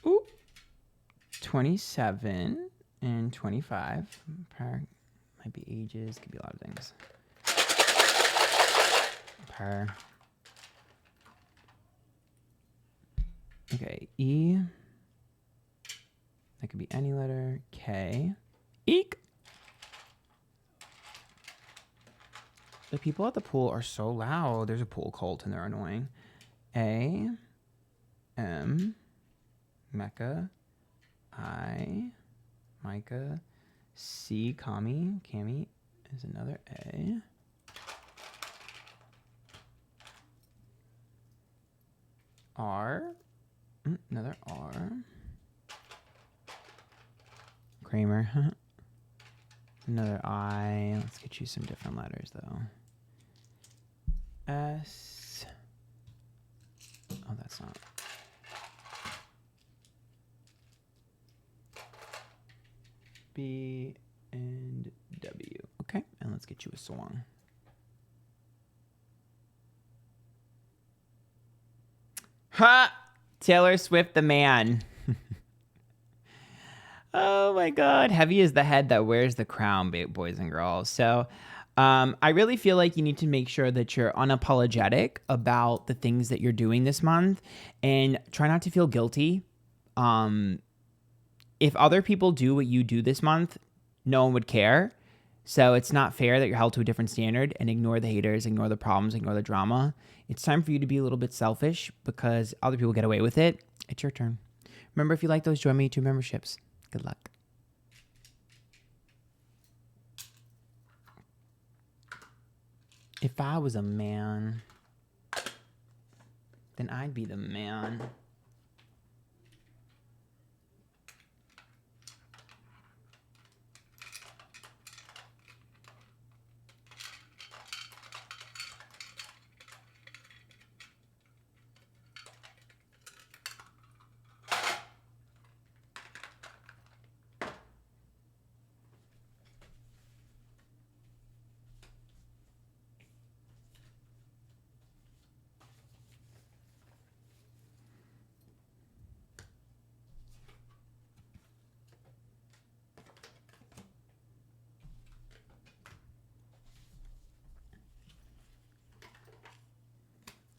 Ooh. 27 and 25. Might be ages, could be a lot of things. Okay, E. That could be any letter. K. Eek. The people at the pool are so loud. There's a pool cult and they're annoying. A. M. Mecca. I. Micah. C. Cami is another A. R. Another R. Kramer. Another I. Let's get you some different letters, though. S. Oh, that's not. B and W. Okay, and let's get you a song. Ha! Taylor Swift, the man. Oh my God. Heavy is the head that wears the crown, boys and girls. So I really feel like you need to make sure that you're unapologetic about the things that you're doing this month and try not to feel guilty. If other people do what you do this month, no one would care. So it's not fair that you're held to a different standard, and ignore the haters, ignore the problems, ignore the drama. It's time for you to be a little bit selfish because other people get away with it. It's your turn. Remember, if you like those, join my YouTube memberships. Good luck. If I was a man, then I'd be the man.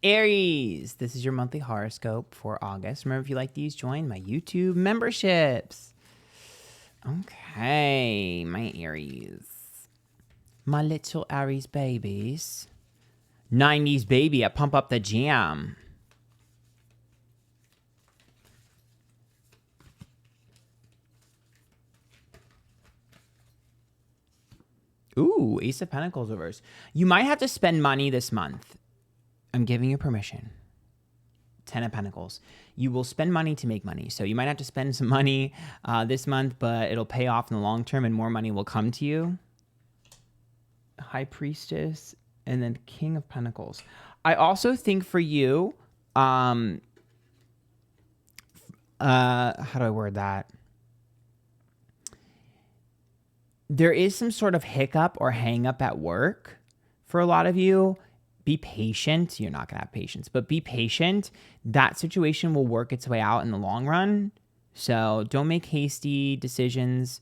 Aries, this is your monthly horoscope for August. Remember, if you like these, join my YouTube memberships. Okay, my Aries. My little Aries babies. 90s baby, I pump up the jam. Ooh, Ace of Pentacles reverse. You might have to spend money this month. I'm giving you permission. 10 of Pentacles. You will spend money to make money. So you might have to spend some money this month, but it'll pay off in the long term and more money will come to you. High Priestess and then King of Pentacles. I also think for you, how do I word that? There is some sort of hiccup or hang up at work for a lot of you. Be patient. You're not going to have patience, but be patient. That situation will work its way out in the long run. So don't make hasty decisions.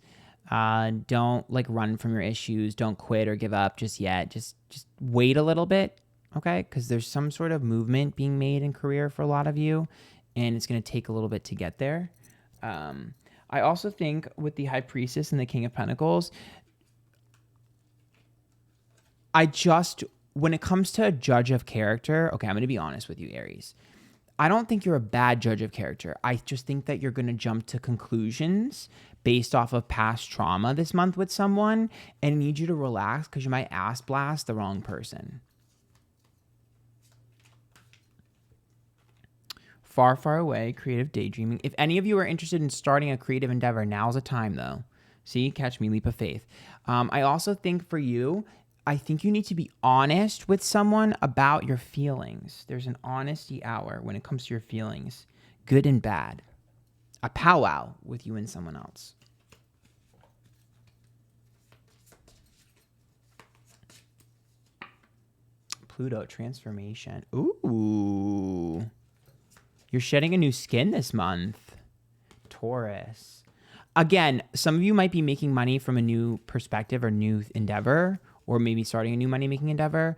Don't run from your issues. Don't quit or give up just yet. Just wait a little bit. Okay. Cause there's some sort of movement being made in career for a lot of you, and it's going to take a little bit to get there. I also think with the High Priestess and the King of Pentacles, when it comes to a judge of character, okay, I'm going to be honest with you, Aries. I don't think you're a bad judge of character. I just think that you're going to jump to conclusions based off of past trauma this month with someone, and I need you to relax because you might ass blast the wrong person. Far, far away, creative daydreaming. If any of you are interested in starting a creative endeavor, now's the time, though. See, catch me, leap of faith. I also think for you, I think you need to be honest with someone about your feelings. There's an honesty hour when it comes to your feelings, good and bad. A powwow with you and someone else. Pluto transformation. Ooh. You're shedding a new skin this month. Taurus. Again, some of you might be making money from a new perspective or new endeavor, or maybe starting a new money-making endeavor.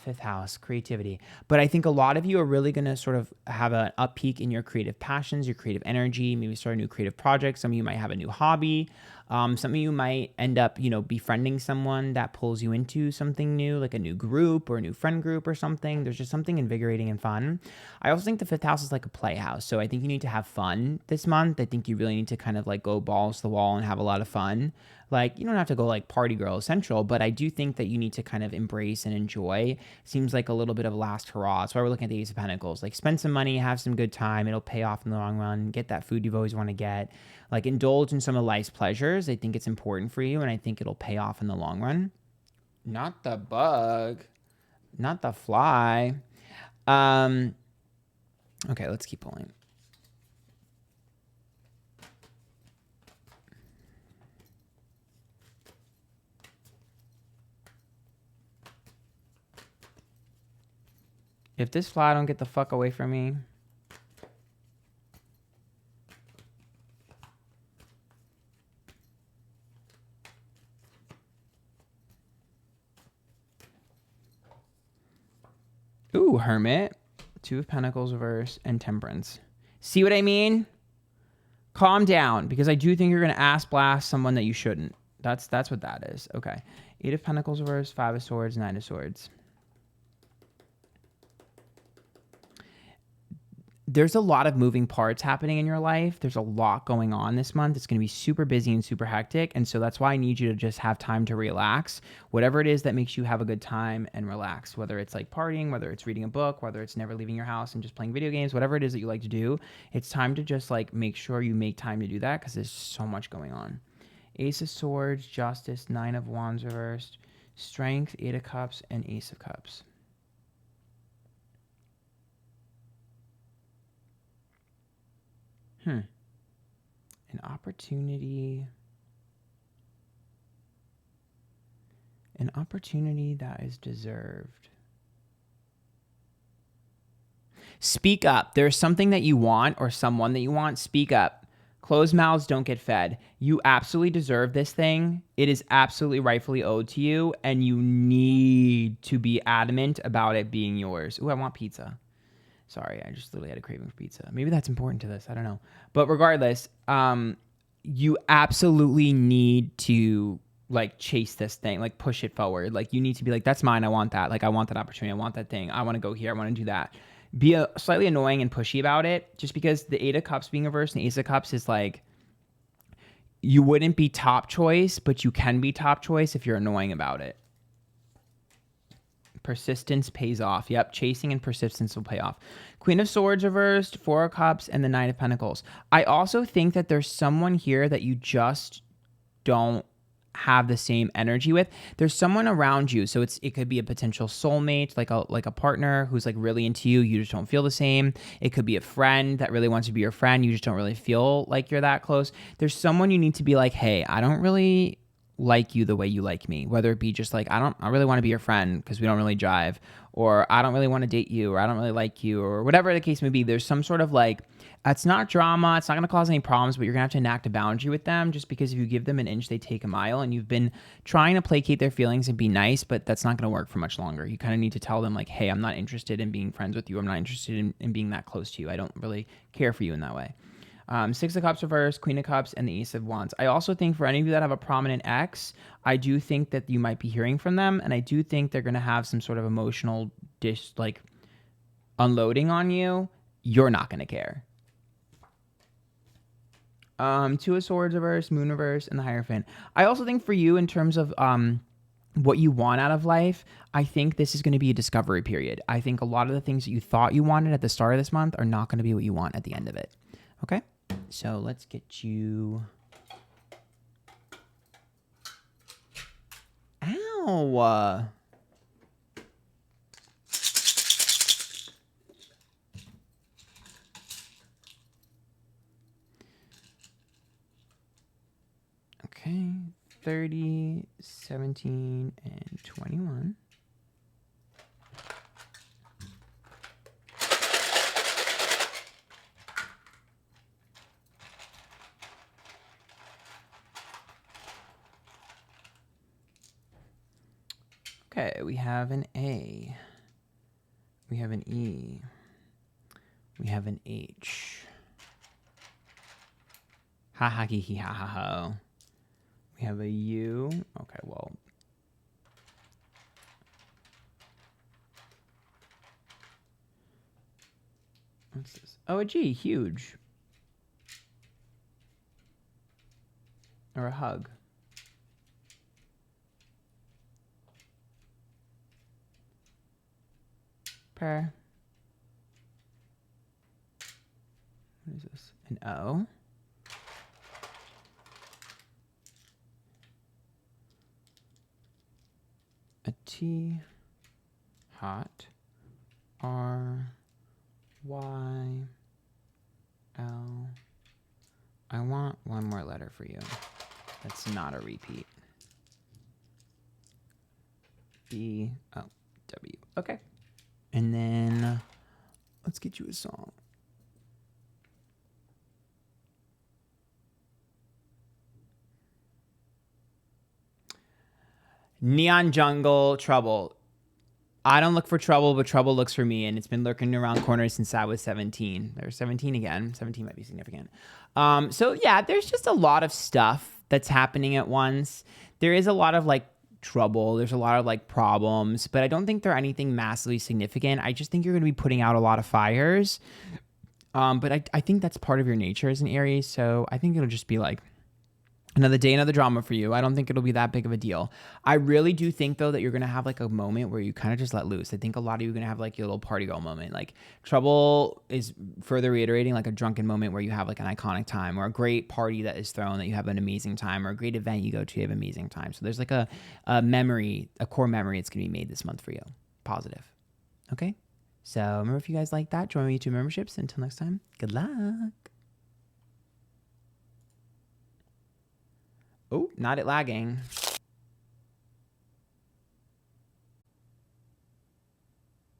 Fifth house, creativity. But I think a lot of you are really going to sort of have an up peak in your creative passions, your creative energy, maybe start a new creative project. Some of you might have a new hobby. Some of you might end up, befriending someone that pulls you into something new, like a new group or a new friend group or something. There's just something invigorating and fun. I also think the fifth house is like a playhouse. So I think you need to have fun this month. I think you really need to kind of like go balls to the wall and have a lot of fun. Like, you don't have to go like party girl essential, but I do think that you need to kind of embrace and enjoy. Seems like a little bit of last hurrah. That's why we're looking at the Ace of Pentacles. Like, spend some money, have some good time. It'll pay off in the long run. Get that food you've always want to get. Like, indulge in some of life's pleasures. I think it's important for you, and I think it'll pay off in the long run. Not the bug. Not the fly. Okay, let's keep pulling. If this fly don't get the fuck away from me. Ooh, Hermit. Two of Pentacles reverse and Temperance. See what I mean? Calm down, because I do think you're going to ass blast someone that you shouldn't. That's what that is. Okay. Eight of Pentacles reverse, Five of Swords, Nine of Swords. There's a lot of moving parts happening in your life. There's a lot going on this month. It's going to be super busy and super hectic. And so that's why I need you to just have time to relax. Whatever it is that makes you have a good time and relax, whether it's like partying, whether it's reading a book, whether it's never leaving your house and just playing video games, whatever it is that you like to do, it's time to just like make sure you make time to do that, because there's so much going on. Ace of Swords, Justice, Nine of Wands reversed, Strength, Eight of Cups, and Ace of Cups. An opportunity. An opportunity that is deserved. Speak up. There's something that you want or someone that you want. Speak up. Closed mouths don't get fed. You absolutely deserve this thing. It is absolutely rightfully owed to you, and you need to be adamant about it being yours. Ooh, I want pizza. Sorry, I just literally had a craving for pizza. Maybe that's important to this. I don't know. But regardless, you absolutely need to like chase this thing, like push it forward. Like, you need to be like, that's mine. I want that. Like, I want that opportunity. I want that thing. I want to go here. I want to do that. Be slightly annoying and pushy about it, just because the Eight of Cups being reversed and the Ace of Cups is like, you wouldn't be top choice, but you can be top choice if you're annoying about it. Persistence pays off. Yep, chasing and persistence will pay off. Queen of Swords reversed, Four of Cups, and the Nine of Pentacles. I also think that there's someone here that you just don't have the same energy with. There's someone around you, so it could be a potential soulmate, like a partner who's like really into you. You just don't feel the same. It could be a friend that really wants to be your friend. You just don't really feel like you're that close. There's someone you need to be like, hey, I don't really like you the way you like me, whether it be just like, I really want to be your friend because we don't really jive, or I don't really want to date you, or I don't really like you, or whatever the case may be. There's some sort of like, it's not drama, it's not going to cause any problems, but you're gonna have to enact a boundary with them, just because if you give them an inch, they take a mile, and you've been trying to placate their feelings and be nice, but that's not going to work for much longer. You kind of need to tell them like, hey, I'm not interested in being friends with you. I'm not interested in being that close to you. I don't really care for you in that way. Six of Cups reversed, Queen of Cups, and the Ace of Wands. I also think for any of you that have a prominent ex, I do think that you might be hearing from them, and I do think they're going to have some sort of emotional like unloading on you. You're not going to care. Two of Swords reversed, Moon reversed, and the Hierophant. I also think for you, in terms of what you want out of life, I think this is going to be a discovery period. I think a lot of the things that you thought you wanted at the start of this month are not going to be what you want at the end of it. Okay? So let's get you... Ow! Okay, 30, 17, and 21. we have an A. We have an E. We have an H. Ha ha hee hee ha ha ho. We have a U. Okay, well. What's this? Oh, a G. Huge. Or a hug. Per. What is this? An O. A T. Hot. R. Y. L. I want one more letter for you. That's not a repeat. B. Oh, W. Okay. And then let's get you a song. Neon Jungle, Trouble. I don't look for trouble, but trouble looks for me, and it's been lurking around corners since I was 17. There's 17 again. 17 might be significant. So yeah, there's just a lot of stuff that's happening at once. There is a lot of like trouble. There's a lot of like problems, but I don't think they're anything massively significant. I just think you're going to be putting out a lot of fires. But I think that's part of your nature as an Aries. So I think it'll just be like another day, another drama for you. I don't think it'll be that big of a deal. I really do think, though, that you're going to have like a moment where you kind of just let loose. I think a lot of you are going to have like your little party girl moment. Like trouble is further reiterating like a drunken moment where you have like an iconic time, or a great party that is thrown that you have an amazing time, or a great event you go to, you have an amazing time. So there's like a memory, a core memory that's going to be made this month for you. Positive. Okay? So remember, if you guys like that, join my YouTube memberships. Until next time, good luck. Oh, not it lagging.